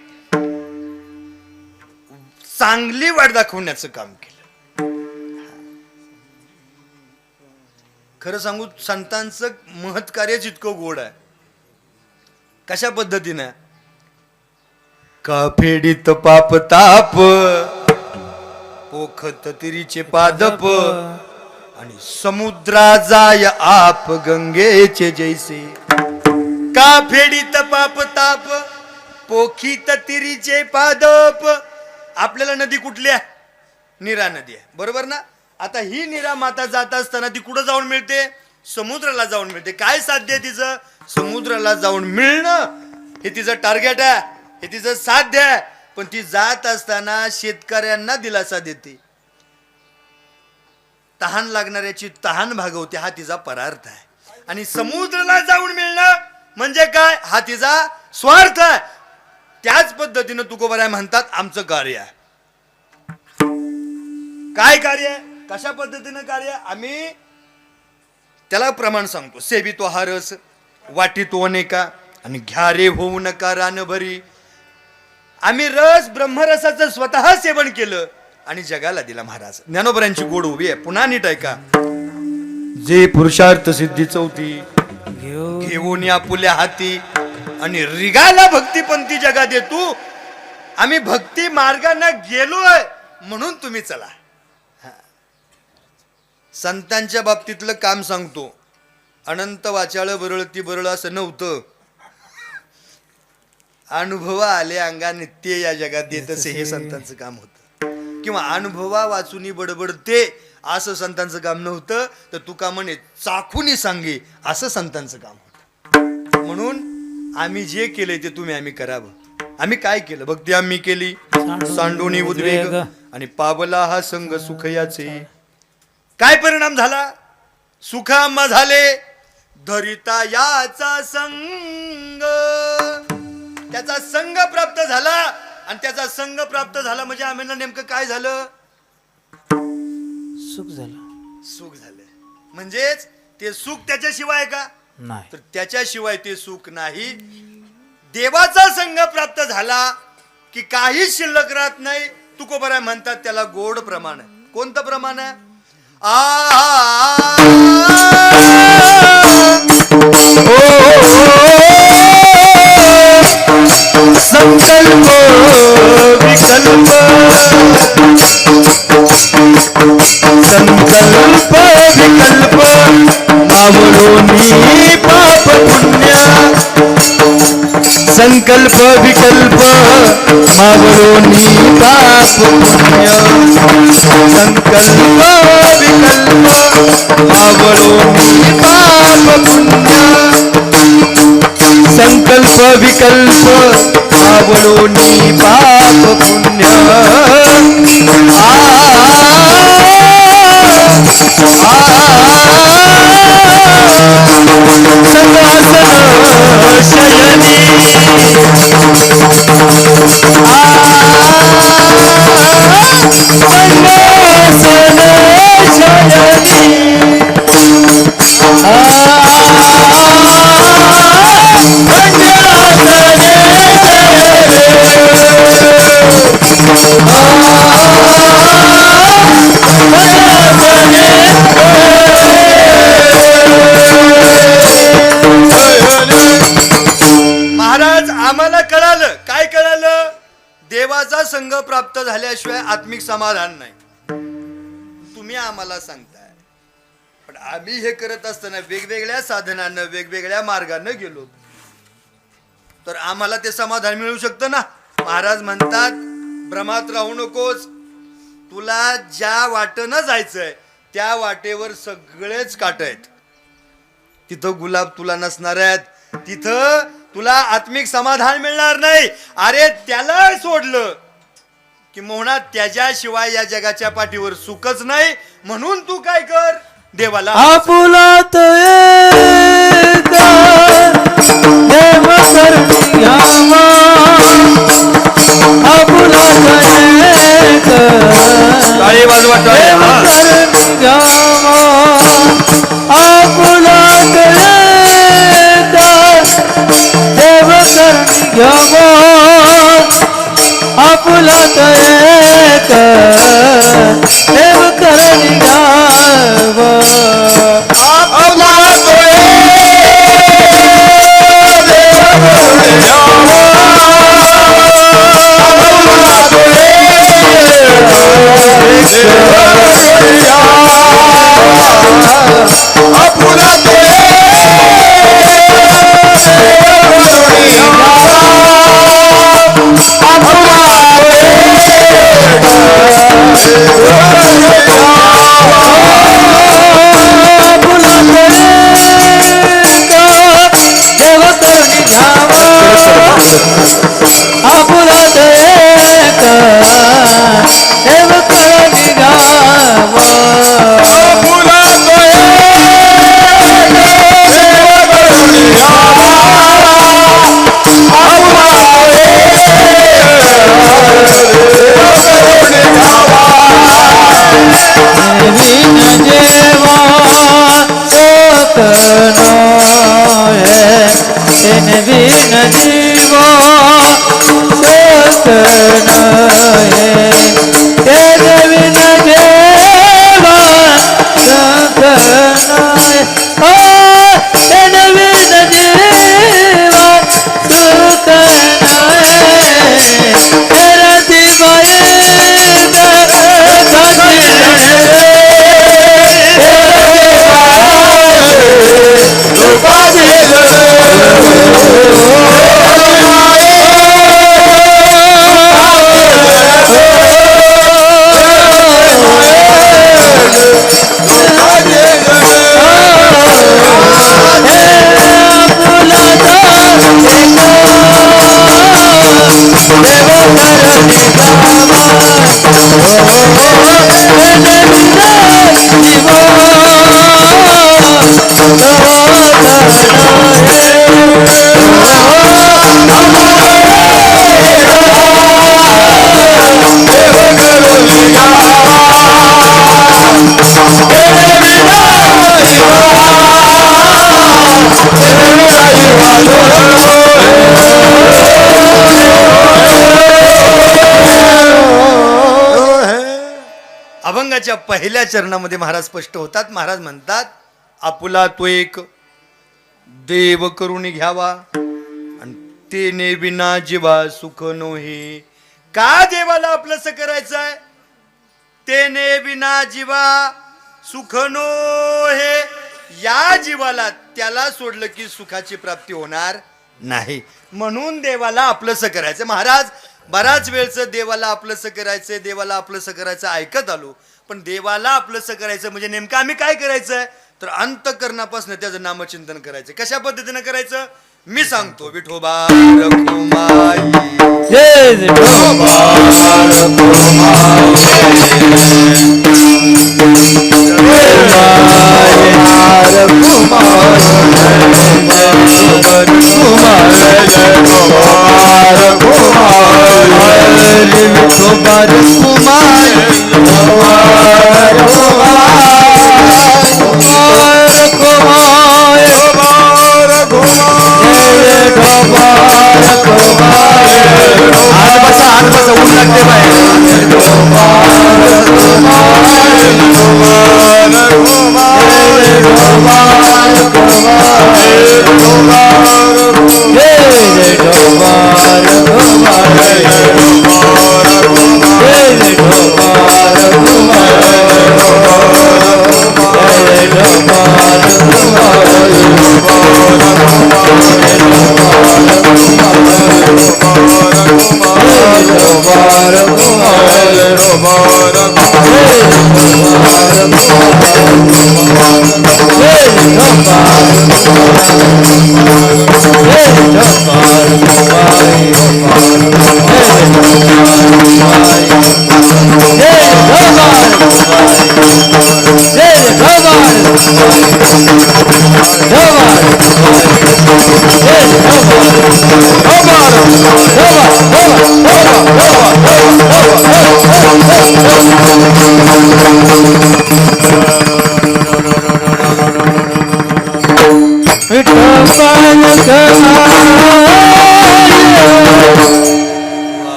चांगली वाट दाखवण्याचं काम केलं. खरं सांगू संतांचं महत् कार्यच इतकं गोड आहे. कशा पद्धतीनं का फेडीत पाप ताप पोखत तिरीचे पादप आणि समुद्रा जाय आप गंगेचे जैसे. का फेडीत पाप ताप पोखीत तिरीचे पादप. आपल्याला नदी कुठली आहे? नीरा नदी आहे, बरोबर ना. आता ही नीरा माता जात असताना ती कुठं जाऊन मिळते? समुद्राला जाऊन मिळते. काय साध्य आहे तिचं? समुद्राला जाऊन मिळणं हे तिचं टार्गेट आहे, हे तिचं साध्य आहे. पण ती जात असताना शेतकऱ्यांना दिलासा देते, तहान लागणाऱ्याची तहान भागवते, हा तिचा परार्थ आहे. आणि समुद्राला जाऊन मिळणं म्हणजे काय? हा तिचा स्वार्थ आहे. त्याच पद्धतीनं तुकोबाराय म्हणतात आमचं कार्य आहे. काय कार्य आहे? कशा पद्धतीनं कार्य? आम्ही त्याला प्रमाण सांगतो. सेवितो हा रस वाटीतो अनेका आणि घ्या रे होऊ नका रान भरी. आम्ही रस ब्रह्मरसाचं स्वतः सेवन केलं आणि जगाला दिला. महाराज ज्ञानोबरांची गोड उभी आहे, पुन्हा नीट ऐका. जे पुरुषार्थ सिद्धी चौथी घेऊन आपुल्या हाती आणि रिगाला भक्तीपंथी जगा दे तू. आम्ही भक्ती मार्गाने गेलोय म्हणून तुम्ही चला. संतांच्या बाबतीतलं काम सांगतो. अनंत वाचाळ बरळती बरळ असं नव्हतं. अनुभव आले अंगा नित्य या जगात देत असे हे संतांचं काम होतं. किंवा अनुभवा वाचुनी बडबडते असं संतांचं काम नव्हतं. तर तुका म्हणे चाखुनी सांगे असं संतांचं काम होतं. म्हणून आम्ही जे केलंय ते तुम्ही आम्ही करावं. आम्ही काय केलं? भक्ती आम्ही केली सांडोनी उद्वेग आणि पावला हा संग सुख याचे. काय परिणाम झाला? सुख आम्हा झाले धरिता याचा संग. त्याचा संग प्राप्त झाला आणि त्याचा संग प्राप्त झाला म्हणजे आम्हाला नेमकं काय झालं? सुख झालं. सुख झालं. म्हणजेच ते सुख त्याच्याशिवाय का? नाही. तर त्याच्याशिवाय ते सुख नाही. देवाचा संग प्राप्त झाला की काहीच शिल्लक राहत नाही. तुकोबाराय म्हणतात त्याला गोड प्रमाण आहे. कोणतं प्रमाण आहे? संकल्प विकल्प संकल्प विकल्प मावळोनी पाप पुण्य. संकल्प विकल्प मावळोनी पाप पुण्य. संकल्प विकल्प मावळोनी पाप पुण्य. संकल्प विकल्प मावळोनी पाप पुण्य. संगासन शयनी महाराज आम्हाला कळालं. काय देवाचा संग प्राप्त झाल्याशिवाय आत्मिक समाधान नाही. तुम्ही आम्हाला सांगताय, पण आम्ही हे करत असताना वेगवेगळ्या साधनानं वेगवेगळ्या मार्गानं गेलो तर आम्हाला ते समाधान मिळू शकतं ना. महाराज म्हणतात, भ्रमात राहू नकोस. तुला ज्या वाटेनं जायचंय त्या वाटेवर सगळेच काट आहेत. तिथं गुलाब तुला नसणार आहेत, तिथं तुला आत्मिक समाधान मिळणार नाही. अरे त्याला सोडलं की मोहना त्याच्याशिवाय या जगाच्या पाठीवर सुखच नाही. म्हणून तू काय कर, देवाला आपुलात एक देव करणी घ्यावा, आपुलात एक टाळी वाजवा, टाळी. देव हा. करणी घ्यावा, आपुलात एक देव करणी घ्यावा, आपुलात एक देव करणी घ्यावा. अभंगाच्या पहिल्या चरणामध्ये महाराज स्पष्ट होतात. महाराज म्हणतात, आपुला तो एक देव करून घ्यावा आणि तेने विना जीवा सुख नोहे. का देवाला आपलंस करायचं आहे? तेने विना जीवा सुख नोहे. या जीवाला त्याला सोडलं की सुखाची प्राप्ती होणार नाही. म्हणून देवाला आपलंस करायचं. महाराज बराच वेळचं देवाला आपलंसं करायचंय, देवाला आपलंसं करायचं ऐकत आलो. पण देवाला आपलंसं करायचं म्हणजे नेमकं आम्ही काय करायचंय? तर अंतःकरणापासून त्याचं नामचिंतन करायचं. कशा पद्धतीनं करायचं मी सांगतो. विठोबा रखुमाई, जय विठोबा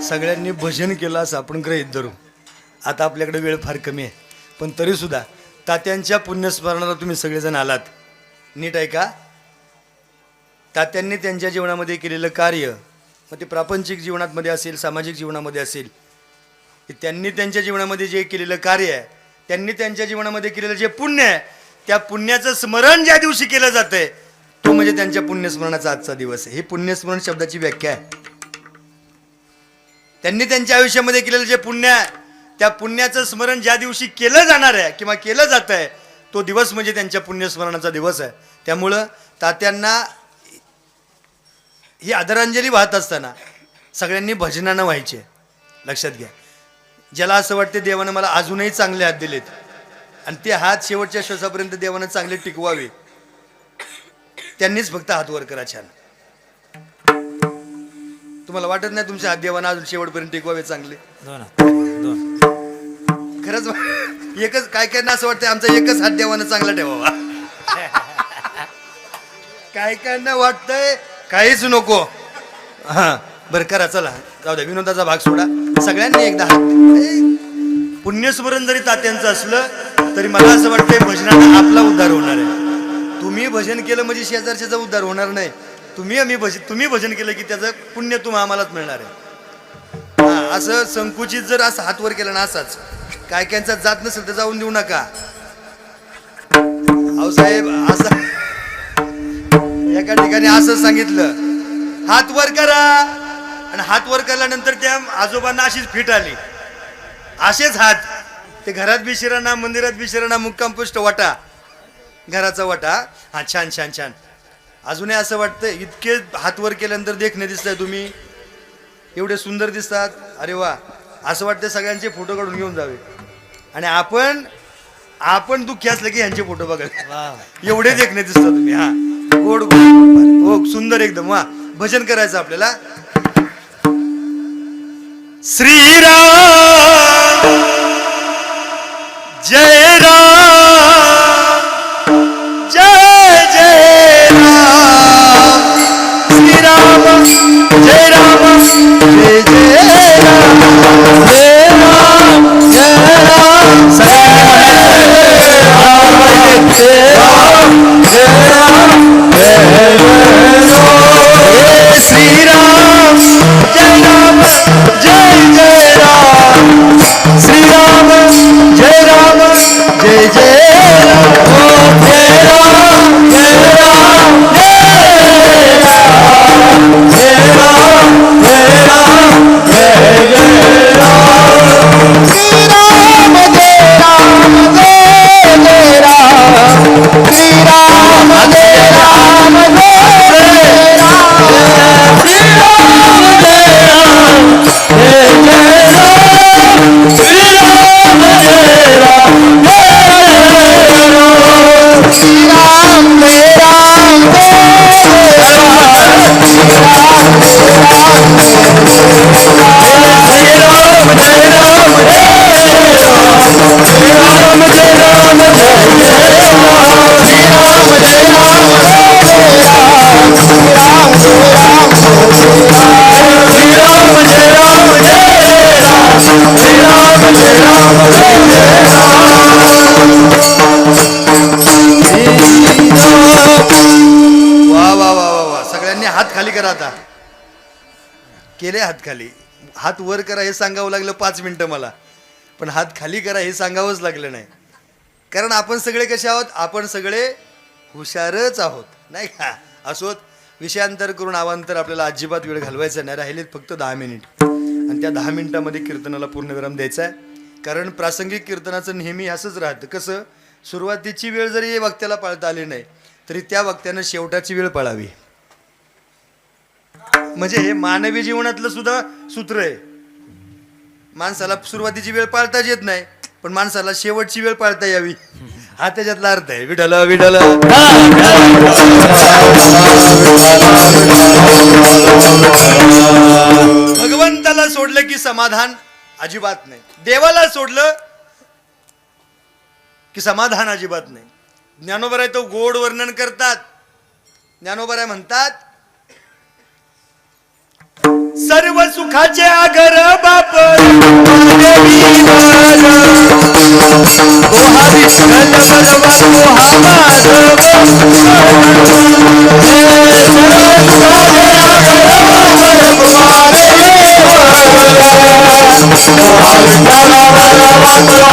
सगळ्यांनी भजन केलं असं आपण गृहीत धरू. आता आपल्याकडे वेळ फार कमी आहे, पण तरीसुद्धा तात्यांच्या पुण्यस्मरणाला तुम्ही सगळेजण आलात. नीट आहे का? तात्यांनी त्यांच्या जीवनामध्ये केलेलं कार्य, मग ते प्रापंचिक जीवनामध्ये असेल, सामाजिक जीवनामध्ये असेल, त्यांनी त्यांच्या जीवनामध्ये जे केलेलं कार्य आहे, त्यांनी त्यांच्या जीवनामध्ये केलेलं जे पुण्य आहे, त्या पुण्याचं स्मरण ज्या दिवशी केलं जातंय तो म्हणजे त्यांच्या पुण्यस्मरणाचा आजचा दिवस आहे. ही पुण्यस्मरण शब्दाची व्याख्या आहे. त्यांनी त्यांच्या आयुष्यामध्ये केलेलं जे पुण्य आहे, त्या पुण्याचं स्मरण ज्या दिवशी केलं जाणार आहे किंवा केलं जात आहे, तो दिवस म्हणजे त्यांच्या पुण्यस्मरणाचा दिवस आहे. त्यामुळं तात्यांना ही आदरांजली वाहत असताना सगळ्यांनी भजनानं व्हायचे. लक्षात घ्या, ज्याला असं वाटते देवानं मला अजूनही चांगले हात दिलेत आणि ते हात शेवटच्या श्वासापर्यंत देवानं चांगले टिकवावे, त्यांनीच फक्त हात वर करा. छान. तुम्हाला वाटत नाही तुमचे हात देवानं अजून शेवटपर्यंत टिकवावे चांगले? खरंच एकच काय काय ना असं वाटतं आमचा एकच हात देवानं चांगला ठेवावा. काय काय ना वाटतंय काहीच नको. हा बरं करा, चला जाऊ द्या, विनोदाचा भाग सोडा. सगळ्यांनी एकदा हात. पुण्यस्मरण जरी तात्यांचं असलं तरी मला असं वाटतंय भजनानं आपला उद्धार होणार आहे. तुम्ही भजन केलं म्हणजे शेजारच्याचा उद्धार होणार नाही. तुम्ही भजन केलं की त्याचं पुण्य तुम्हाला आम्हालाच मिळणार आहे. हा, असं संकुचित जर असं हात वर केलं ना, असाच काय कायचा जात नसेल तर जाऊन देऊ नका. अहो साहेब, असं एका ठिकाणी असं सांगितलं, हात वर करा, आणि हात वर केल्यानंतर त्या आजोबांना अशीच फिट आली. असेच हात ते घरात बी शिराणा, मंदिरात बी शिराणा, मुक्काम पोस्ट वाटा, घराचा वाटा. हा छान छान छान. अजूनही असं वाटतं इतके हात वर केल्यानंतर देखणे दिसताय तुम्ही, एवढे सुंदर दिसतात. अरे वा, असं वाटतं सगळ्यांचे फोटो काढून घेऊन जावे आणि आपण दुःखी असलं की ह्यांचे फोटो बघा. एवढे देखणे दिसतात तुम्ही. हा गोड गोड हो, सुंदर एकदम. वा, भजन करायचं आपल्याला. श्रीराम जय राम, जय जय राम. श्रीराम जय राम, जय जय राम. जय राम जय राम, जय राम जय राम, जय श्रीराम जय राम, जय जय राम. श्रीराम जय राम, जय जय राम. जय राम जय राम, जय राम. जय राम जय राम, जय जय राम. श्रीराम जय राम, जय जय राम. श्रीराम जय राम, जय केले हात खाली. हात वर करा हे सांगावं लागलं 5 मिनिटं मला, पण हात खाली करा हे सांगावंच लागलं नाही. कारण आपण सगळे कसे आहोत, आपण सगळे हुशारच आहोत, नाही का? असोत, विषयांतर करून अवांतर आपल्याला अजिबात वेळ घालवायचा नाही. राहिलेत फक्त 10 मिनिट आणि त्या 10 मिनिटामध्ये कीर्तनाला पूर्णविराम द्यायचा आहे. कारण प्रासंगिक कीर्तनाचं नेहमी असंच राहतं. कसं, सुरुवातीची वेळ जरी वक्त्याला पाळता आली नाही तरी त्या वक्त्यानं शेवटाची वेळ पाळावी. म्हणजे हे मानवी जीवनातलं सुद्धा सूत्र आहे. माणसाला सुरुवातीची वेळ पाळताच येत नाही, पण माणसाला शेवटची वेळ पाळता यावी, हा त्याच्यातला अर्थ आहे. विठ्ठल विठ्ठल. भगवंताला सोडलं की समाधान अजिबात नाही, देवाला सोडलं की समाधान अजिबात नाही. ज्ञानोबराय तो गोड वर्णन करतात. ज्ञानोबराय म्हणतात, सर्व सुखाचे आगर बाप मानवी वर. तो हा विठ्ठल बलवा तो हा माधव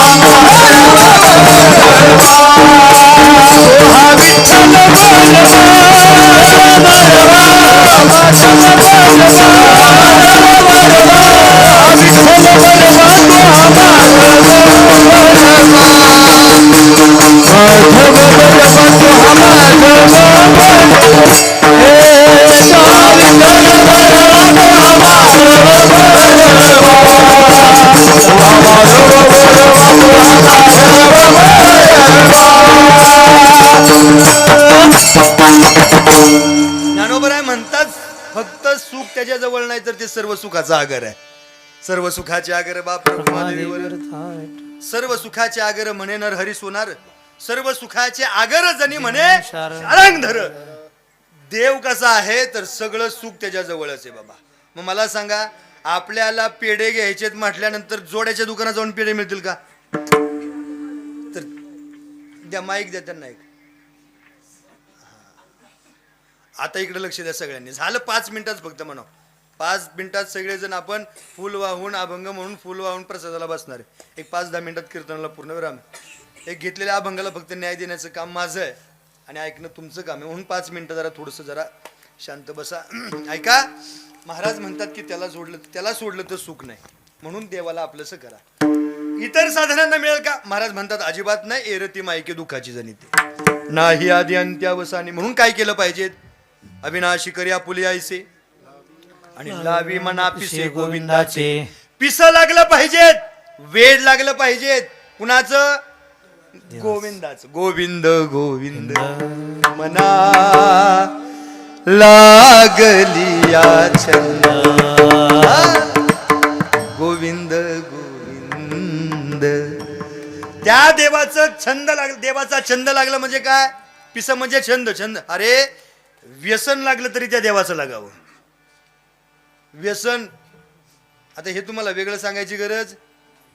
ज्ञानोबराय म्हणतात फक्त सुख त्याच्या जवळ नाही तर ते सर्व सुखाचा आगर आहे. सर्व सुखाचे आगर बाप महादेवीवर. सर्व सुखाचे आगर म्हणे नर हरी सोनार. सर्व सुखाचे आगर जणी म्हणे शारंगधर. देव कसा आहे तर सगळं सुख त्याच्या जवळच आहे बाबा. मग मला सांगा आपल्याला पेढे घ्यायचेत म्हटल्यानंतर जोड्याच्या दुकानात जाऊन पेढे मिळतील का? तर द्या माईक द्या त्यांना एक. आता इकडे लक्ष द्या सगळ्यांनी. झालं 5 मिनिटात फक्त म्हणा. 5 मिनिटात सगळेजण आपण फुल वाहून अभंग म्हणून फुल वाहून प्रसादाला बसणार आहे. एक 5-10 मिनिटात कीर्तनाला पूर्ण विराम. एक घेतलेल्या अभंगाला फक्त न्याय देण्याचं काम माझं आहे आणि ऐकणं तुमचं काम आहे. म्हणून 5 मिनिटं जरा थोडंसं जरा शांत बसा. ऐका, महाराज म्हणतात की त्याला सोडलं तर सुख नाही, म्हणून देवाला आपलंसं करा. इतर साधनांना मिळेल का? महाराज म्हणतात अजिबात नाही. एरती मायके दुःखाची जनिते नाही आधी अंत्यावसानी. म्हणून काय केलं पाहिजे? अविनाशी करिया पुली आयसे आणि लावी मना पिसे गोविंदाचे. पिस लागलं पाहिजेत, वेड लागलं पाहिजेत. कुणाचं? गोविंदाचं. गोविंद गोविंद मना लागली या छंद. गोविंद गोविंद. त्या देवाचं छंद लागलं. देवाचा छंद लागला म्हणजे काय? पिस म्हणजे छंद. छंद. अरे व्यसन लागलं तरी त्या देवाचं लागावं. व्यसन आता हे तुम्हाला वेगळं सांगायची गरज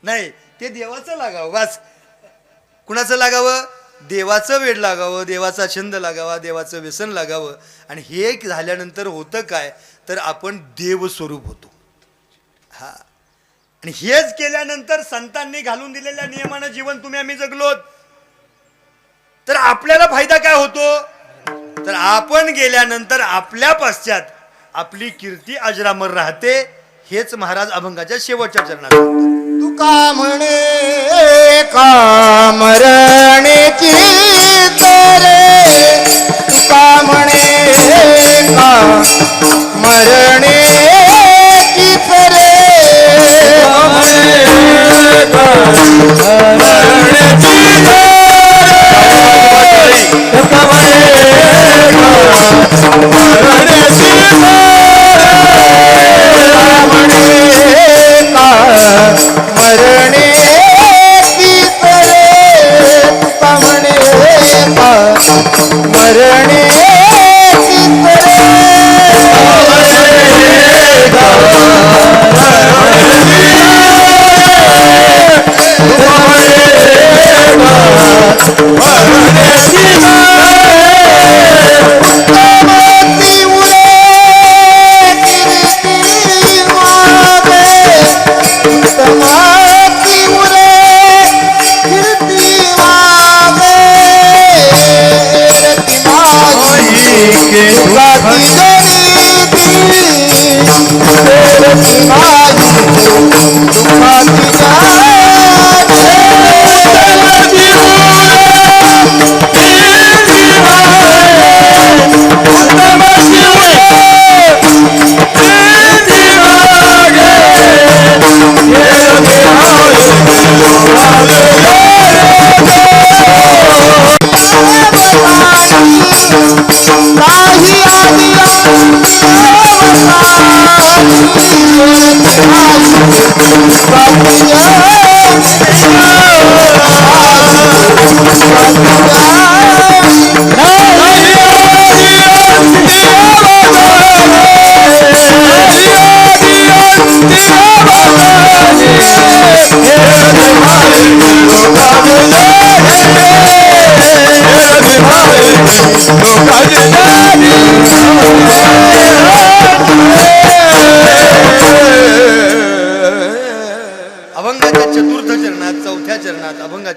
नाही. ते देवाचं लागावं बस. कुणाचं लागावं? देवाचं वेड लागावं, देवाचा छंद लागावा, देवाचं व्यसन लागावं. आणि हे झाल्यानंतर होतं काय तर आपण देवस्वरूप होतो. हा. आणि हेच केल्यानंतर संतांनी घालून दिलेल्या नियमानं जीवन तुम्ही आम्ही जगलोत तर आपल्याला फायदा काय होतो? तर आपण गेल्यानंतर आपल्या पश्चात आपली कीर्ती अजरामर राहते. हेच महाराज अभंगाच्या शेवटच्या चरणात सांगतात. तुका म्हणे कामरणेची तरे. तुका म्हणे कामरणेची तरे.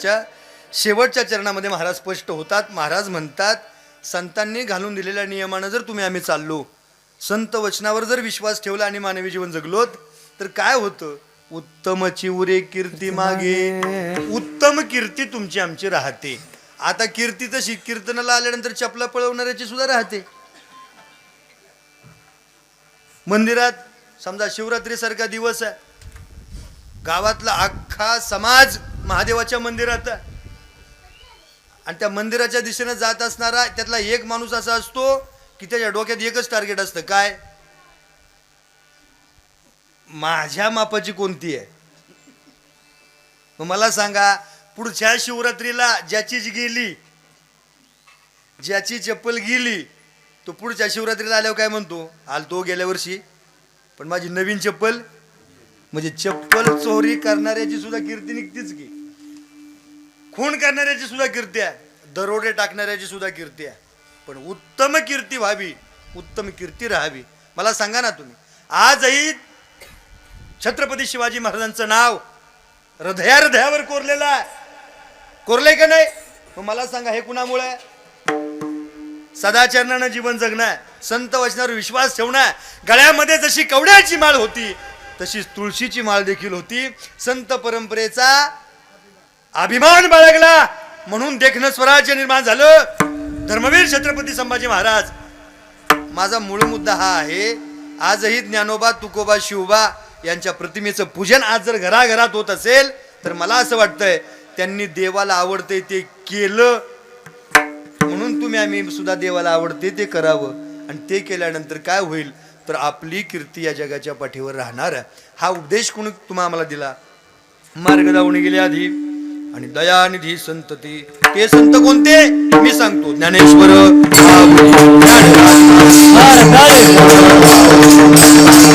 महाराजाच्या शेवटच्या चरणामध्ये महाराज स्पष्ट होतात. महाराज म्हणतात, संतांनी घालून दिलेल्या नियमानं जर आम्ही चाललो, संत वचनावर जर विश्वास ठेवला आणि मानवी जीवन जगलोत, तर काय होतं? उत्तम चिवरे कीर्ती मागे, उत्तम कीर्ती तुमची आमची राहते. आता कीर्ती तशी कीर्तनाला आल्यानंतर चपला पळवणाऱ्याची सुद्धा राहते. मंदिरात समजा शिवरात्री सारखा दिवस आहे, गावातला अख्खा समाज महादेवाच्या मंदिरात आहे, आणि त्या मंदिराच्या दिशेने जात असणारा त्यातला एक माणूस असा असतो की त्याच्या डोक्यात एकच टार्गेट असतं, काय? माझ्या मापाची कोणती आहे? मग मला सांगा, पुढच्या शिवरात्रीला ज्याचीच गेली, ज्याची चप्पल गेली, तो पुढच्या शिवरात्रीला आल्यावर काय म्हणतो? आलतो गेल्या वर्षी, पण माझी नवीन चप्पल. म्हणजे चप्पल चोरी करणाऱ्याची सुद्धा कीर्ती निघतीच की, खून करणाऱ्याची सुद्धा कीर्ती आहे, दरोडे टाकणाऱ्याची सुद्धा कीर्ती आहे. पण उत्तम कीर्ती व्हावी, उत्तम कीर्ती राहावी. मला सांगा ना तुम्ही, आजही छत्रपती शिवाजी महाराजांचं नाव हृदयावर कोरलेलं आहे. कोरलंय का नाही? मग मला सांगा, हे कुणामुळे? सदाचरणानं जीवन जगणं, संत वचनावर विश्वास ठेवणं. गळ्यामध्ये जशी कवड्याची माळ होती, तशीच तुळशीची माळ देखील होती. संत परंपरेचा अभिमान बाळगला म्हणून देखणं स्वराज्य निर्माण झालं. धर्मवीर छत्रपती संभाजी महाराज. माझा मूळ मुद्दा हा आहे, आजही ज्ञानोबा, तुकोबा, शिवबा यांच्या प्रतिमेचं पूजन आज जर घराघरात होत असेल, तर मला असं वाटतंय त्यांनी देवाला आवडते ते केलं, म्हणून आम्ही सुद्धा देवाला आवडते ते करावं. आणि ते केल्यानंतर काय होईल, तर आपली कीर्ती या जगाच्या पाठीवर राहणार. हा उपदेश कोणी आम्हाला दिला? मार्ग दावून गेले आधी आणि दयानिधी संतती. ते संत कोणते? मी सांगतो, ज्ञानेश्वर,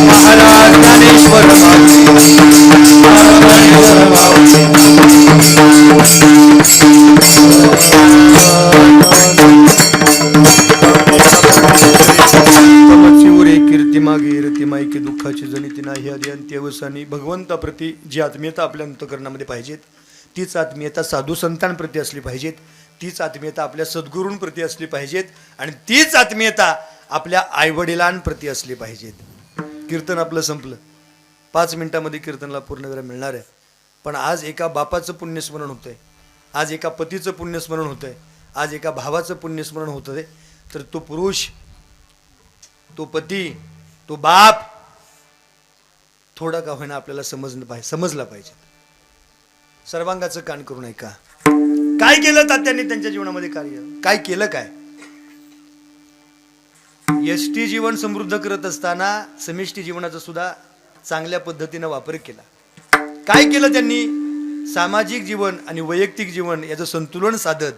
महाराज ज्ञानेश्वर, कीर्ती मागे रती माईके दुःखाची जनिती नाही आधी अंत्यवसानी. भगवंताप्रती जी आत्मीयता आपल्या अंतकरणामध्ये पाहिजेत, तीच आत्मीयता साधू संतांप्रती असली पाहिजेत, तीच आत्मीयता आपल्या सद्गुरूंप्रती असली पाहिजेत, आणि तीच आत्मीयता आपल्या आईवडिलांप्रती असली पाहिजेत. कीर्तन आपलं संपलं, 5 मिनिटामध्ये कीर्तनाला पूर्णविराम मिळणार आहे. पण आज एका बापाचं पुण्यस्मरण होतंय, आज एका पतीचं पुण्यस्मरण होतंय, आज एका भावाचं पुण्यस्मरण होतंय. तर तो पुरुष, तो पती, तो बाप थोडा का होईना आपल्याला समजला पाहिजे. सर्वांगाचं कान करून ऐका. काय केलं तात्यांनी त्यांच्या जीवनामध्ये कार्य? काय केलं? काय यष्टी जीवन समृद्ध करत असताना समिष्टी जीवनाचा सुद्धा चांगल्या पद्धतीनं वापर केला. काय केलं त्यांनी? सामाजिक जीवन आणि वैयक्तिक जीवन याचं संतुलन साधत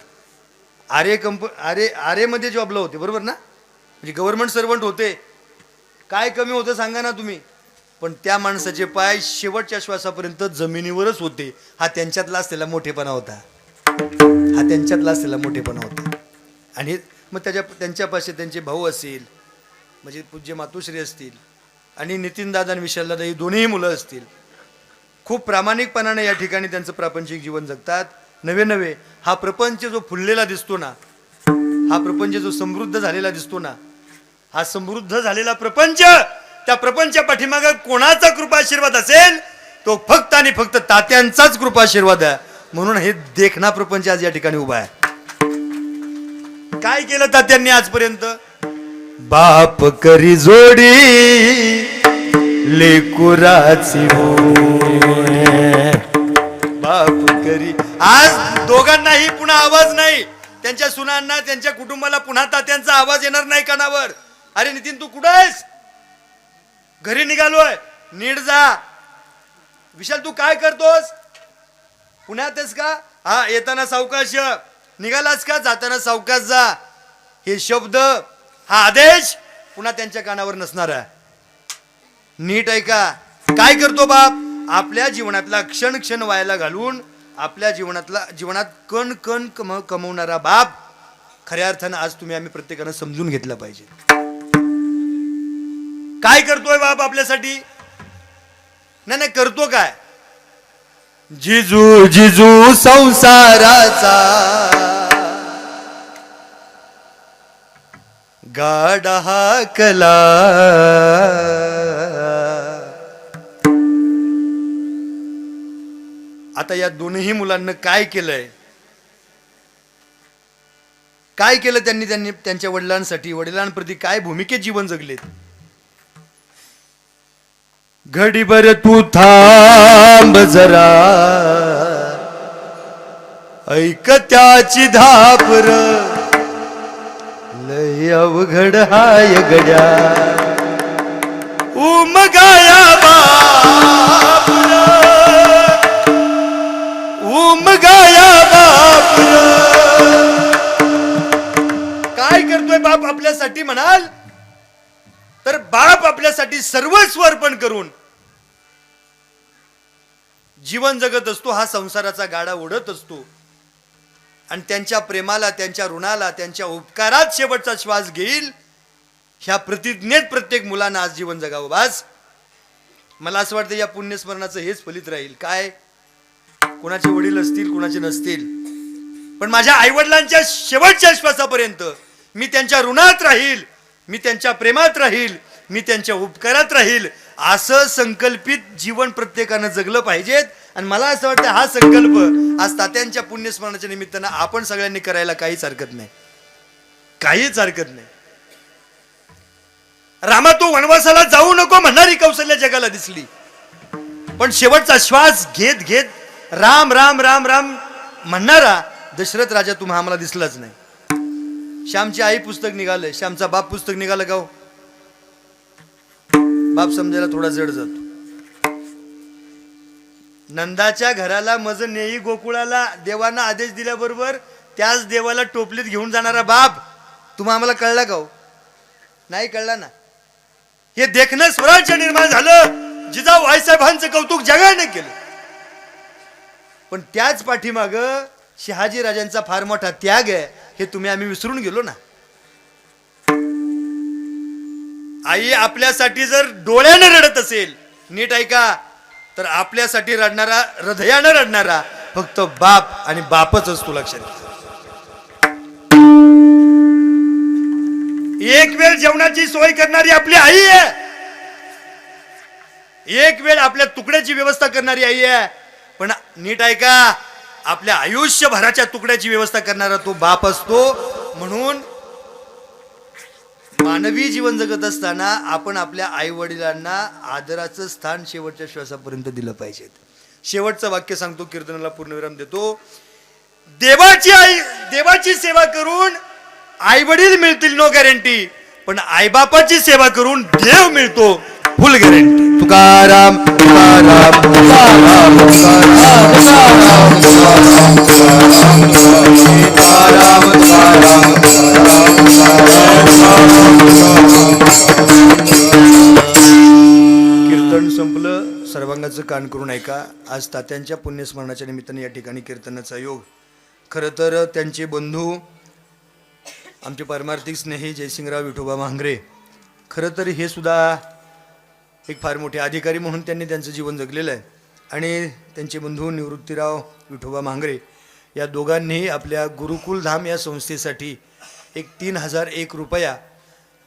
आरेमध्ये जॉबला होते, बरोबर ना? म्हणजे गव्हर्नमेंट सर्वंट होते. काय कमी होतं सांगा ना तुम्ही? पण त्या माणसाचे पाय शेवटच्या श्वासापर्यंत जमिनीवरच होते. हा त्यांच्यातला असलेला मोठेपणा होता, हा त्यांच्यातला असलेला मोठेपणा होता. आणि मग त्यांच्यापाशी त्यांचे भाऊ असतील, म्हणजे पूज्य मातोश्री असतील, आणि नितीनदादा आणि विशालदादा ही दोन्ही मुलं असतील. खूप प्रामाणिकपणाने या ठिकाणी त्यांचं प्रापंचिक जीवन जगतात. नवे हा प्रपंच जो फुललेला दिसतो ना, हा प्रपंच जो समृद्ध झालेला दिसतो ना, हा समृद्ध झालेला प्रपंच, त्या प्रपंचा पाठीमागे कोणाचा कृपाशीर्वाद असेल? तो फक्त आणि फक्त तात्यांचाच कृपाशीर्वाद आहे. म्हणून हे देखना प्रपंच आज या ठिकाणी उभा आहे. काय केलं तात्यांनी आजपर्यंत? बाप करी जोडी लेकुराची होय, बाप करी. आज दोघांनाही पुन्हा आवाज नाही, त्यांच्या सुनांना, त्यांच्या कुटुंबाला पुन्हा तात्यांचा आवाज येणार नाही कानावर. अरे नितीन, तू कुठं आहेस? घरी निघालोय, नीट जा. विशाल, तू काय करतोस? पुण्यातच का? हा, येताना सावकाश. निघालास का? जाताना सावकाश जा. हे शब्द, हा आदेश पुन्हा त्यांच्या कानावर नसणार आहे. नीट ऐका. काय करतो बाप? आपल्या जीवनातला क्षण क्षण व्हायला घालून आपल्या जीवनात कण कण कमवणारा बाप खऱ्या अर्थानं आज आम्ही प्रत्येकानं समजून घेतलं पाहिजे. काय करतोय बाप आपल्यासाठी? नाही करतो काय? जिजू जिजू संसाराचा गाडा हाकला. आता या दोन्ही मुलांना काय केलंय, काय केलं त्यांनी त्यांनी त्यांच्या वडिलांसाठी, वडिलांप्रती काय भूमिकेत जीवन जगलेत. घडीभर तू थांब जरा, ऐक त्याची धापर, लय अवघड हाय गड्या उमगाया बापर, उमगाया बापर. काय करतोय बाप आपल्यासाठी म्हणाल तर बाप आपल्यासाठी सर्वस्व अर्पण करून जीवन जगत असतो, हा संसाराचा गाडा ओढत असतो. आणि त्यांच्या प्रेमाला, त्यांच्या ऋणाला, त्यांच्या उपकारात शेवटचा श्वास घेईल ह्या प्रतिज्ञेत प्रत्येक मुलांना आज जीवन जगावं. बास मला असं वाटतं या पुण्यस्मरणाचं हेच फलित राहील. काय, कोणाचे वडील असतील, कोणाचे नसतील, पण माझ्या आईवडिलांच्या शेवटच्या श्वासापर्यंत मी त्यांच्या ऋणात राहील, मी त्यांच्या प्रेमात राहील, मी त्यांच्या उपकारात राहील, असं संकल्पित जीवन प्रत्येकानं जगलं पाहिजेत. आणि मला असं वाटतं हा संकल्प आज तात्यांच्या पुण्यस्मरणाच्या निमित्तानं आपण सगळ्यांनी करायला काहीच हरकत नाही, काहीच हरकत नाही. रामा तू वनवासाला जाऊ नको म्हणणारी कौशल्य जगाला दिसली, पण शेवटचा श्वास घेत घेत राम राम राम राम म्हणणारा दशरथ राजा तुम्हा आम्हाला दिसलाच नाही. श्यामची आई पुस्तक निघालं, श्यामचा बाप पुस्तक निघालं का हो? बाप समजायला थोडा जड जातो. नंदाच्या घराला मज नेई गोकुळाला देवांना आदेश दिल्याबरोबर त्याच देवाला टोपलीत घेऊन जाणारा बाप तुम्हा आम्हाला कळला का हो? नाही कळला ना. हे देखणं स्वराज्य निर्माण झालं, जिजाऊ आईसाहेबांचं कौतुक जगाने केलं, पण त्याच पाठीमाग शहाजी राजांचा फार मोठा त्याग आहे हे तुम्ही आम्ही विसरून गेलो ना. आई आपल्यासाठी जर डोळ्यानं रडत असेल, नीट ऐका, तर आपल्यासाठी रडणारा, हृदयानं रडणारा फक्त बाप आणि बापच असतो, लक्षात घ्या. एक वेळ जेवणाची सोय करणारी आपली आई आहे, एक वेळ आपल्या तुकड्याची व्यवस्था करणारी आई आहे, पण नीट ऐका, आपल्या आयुष्यभराच्या तुकड्याची व्यवस्था करणारा तो बाप असतो. म्हणून मानवी जीवन जगत असताना आपण आपल्या आई वडिलांना आदराचं स्थान शेवटच्या श्वासापर्यंत दिलं पाहिजे. शेवटचं वाक्य सांगतो, कीर्तनाला पूर्णविराम देतो. देवाची सेवा करून आई वडील मिळतील नो गॅरंटी, पण आईबापाची सेवा करून देव मिळतो फुल गॅरंटी. तुकाराम तुकाराम तुकाराम कीर्तन संपलं. सर्वांगाचं कान करून ऐका. आज तात्यांच्या पुण्यस्मरणाच्या निमित्ताने या ठिकाणी कीर्तनाचा योग. खरं तर त्यांचे बंधू आमचे परमार्थिक स्नेही जयसिंगराव विठोबा म्हांगरे, खरं तर हे सुद्धा एक फार मोठे अधिकारी म्हणून त्यांनी त्यांचं जीवन जगलेलं आहे. आणि त्यांचे बंधू निवृत्तीराव विठोबा म्हांगरे या दोघांनीही आपल्या गुरुकुलधाम या संस्थेसाठी एक 3001 रुपया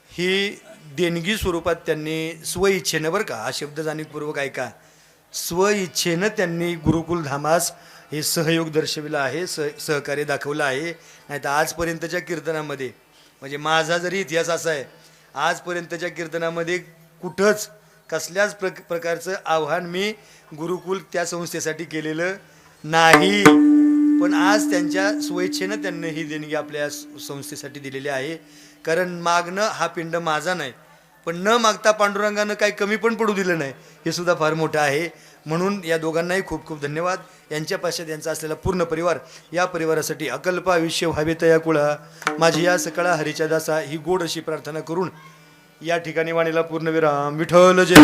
ही देणगी स्वरूपात त्यांनी स्वइच्छेनं, बरं का हा शब्द जाणीवपूर्वक ऐका, स्वइच्छेनं त्यांनी गुरुकुलधामास हे सहयोग दर्शविला आहे, सहकार्य दाखवलं आहे. नाही तर आजपर्यंतच्या कीर्तनामध्ये, म्हणजे माझा जरी इतिहास असा आहे, आजपर्यंतच्या कीर्तनामध्ये कुठंच कसल्याच प्रकारचं आव्हान मी गुरुकुल त्या संस्थेसाठी केलेलं नाही. पण आज त्यांच्या स्वइच्छेनं त्यांनी ही देणगी आपल्या संस्थेसाठी दिलेली आहे. कारण मागणं हा पिंड माझा नाही, पण न मागता पांडुरंगानं काही कमी पण पडू दिलं नाही, हे सुद्धा फार मोठं आहे. म्हणून या दोघांनाही खूप खूप धन्यवाद. यांच्या पाशात यांचा असलेला पूर्ण परिवार, या परिवारासाठी अकल्प आयुष्य व्हावे तया कुळा, माझी या सकळा हरीच्या दासा, ही गोड अशी प्रार्थना करून या ठिकाणी वाणीला पूर्णविराम. विठ्ठल जय.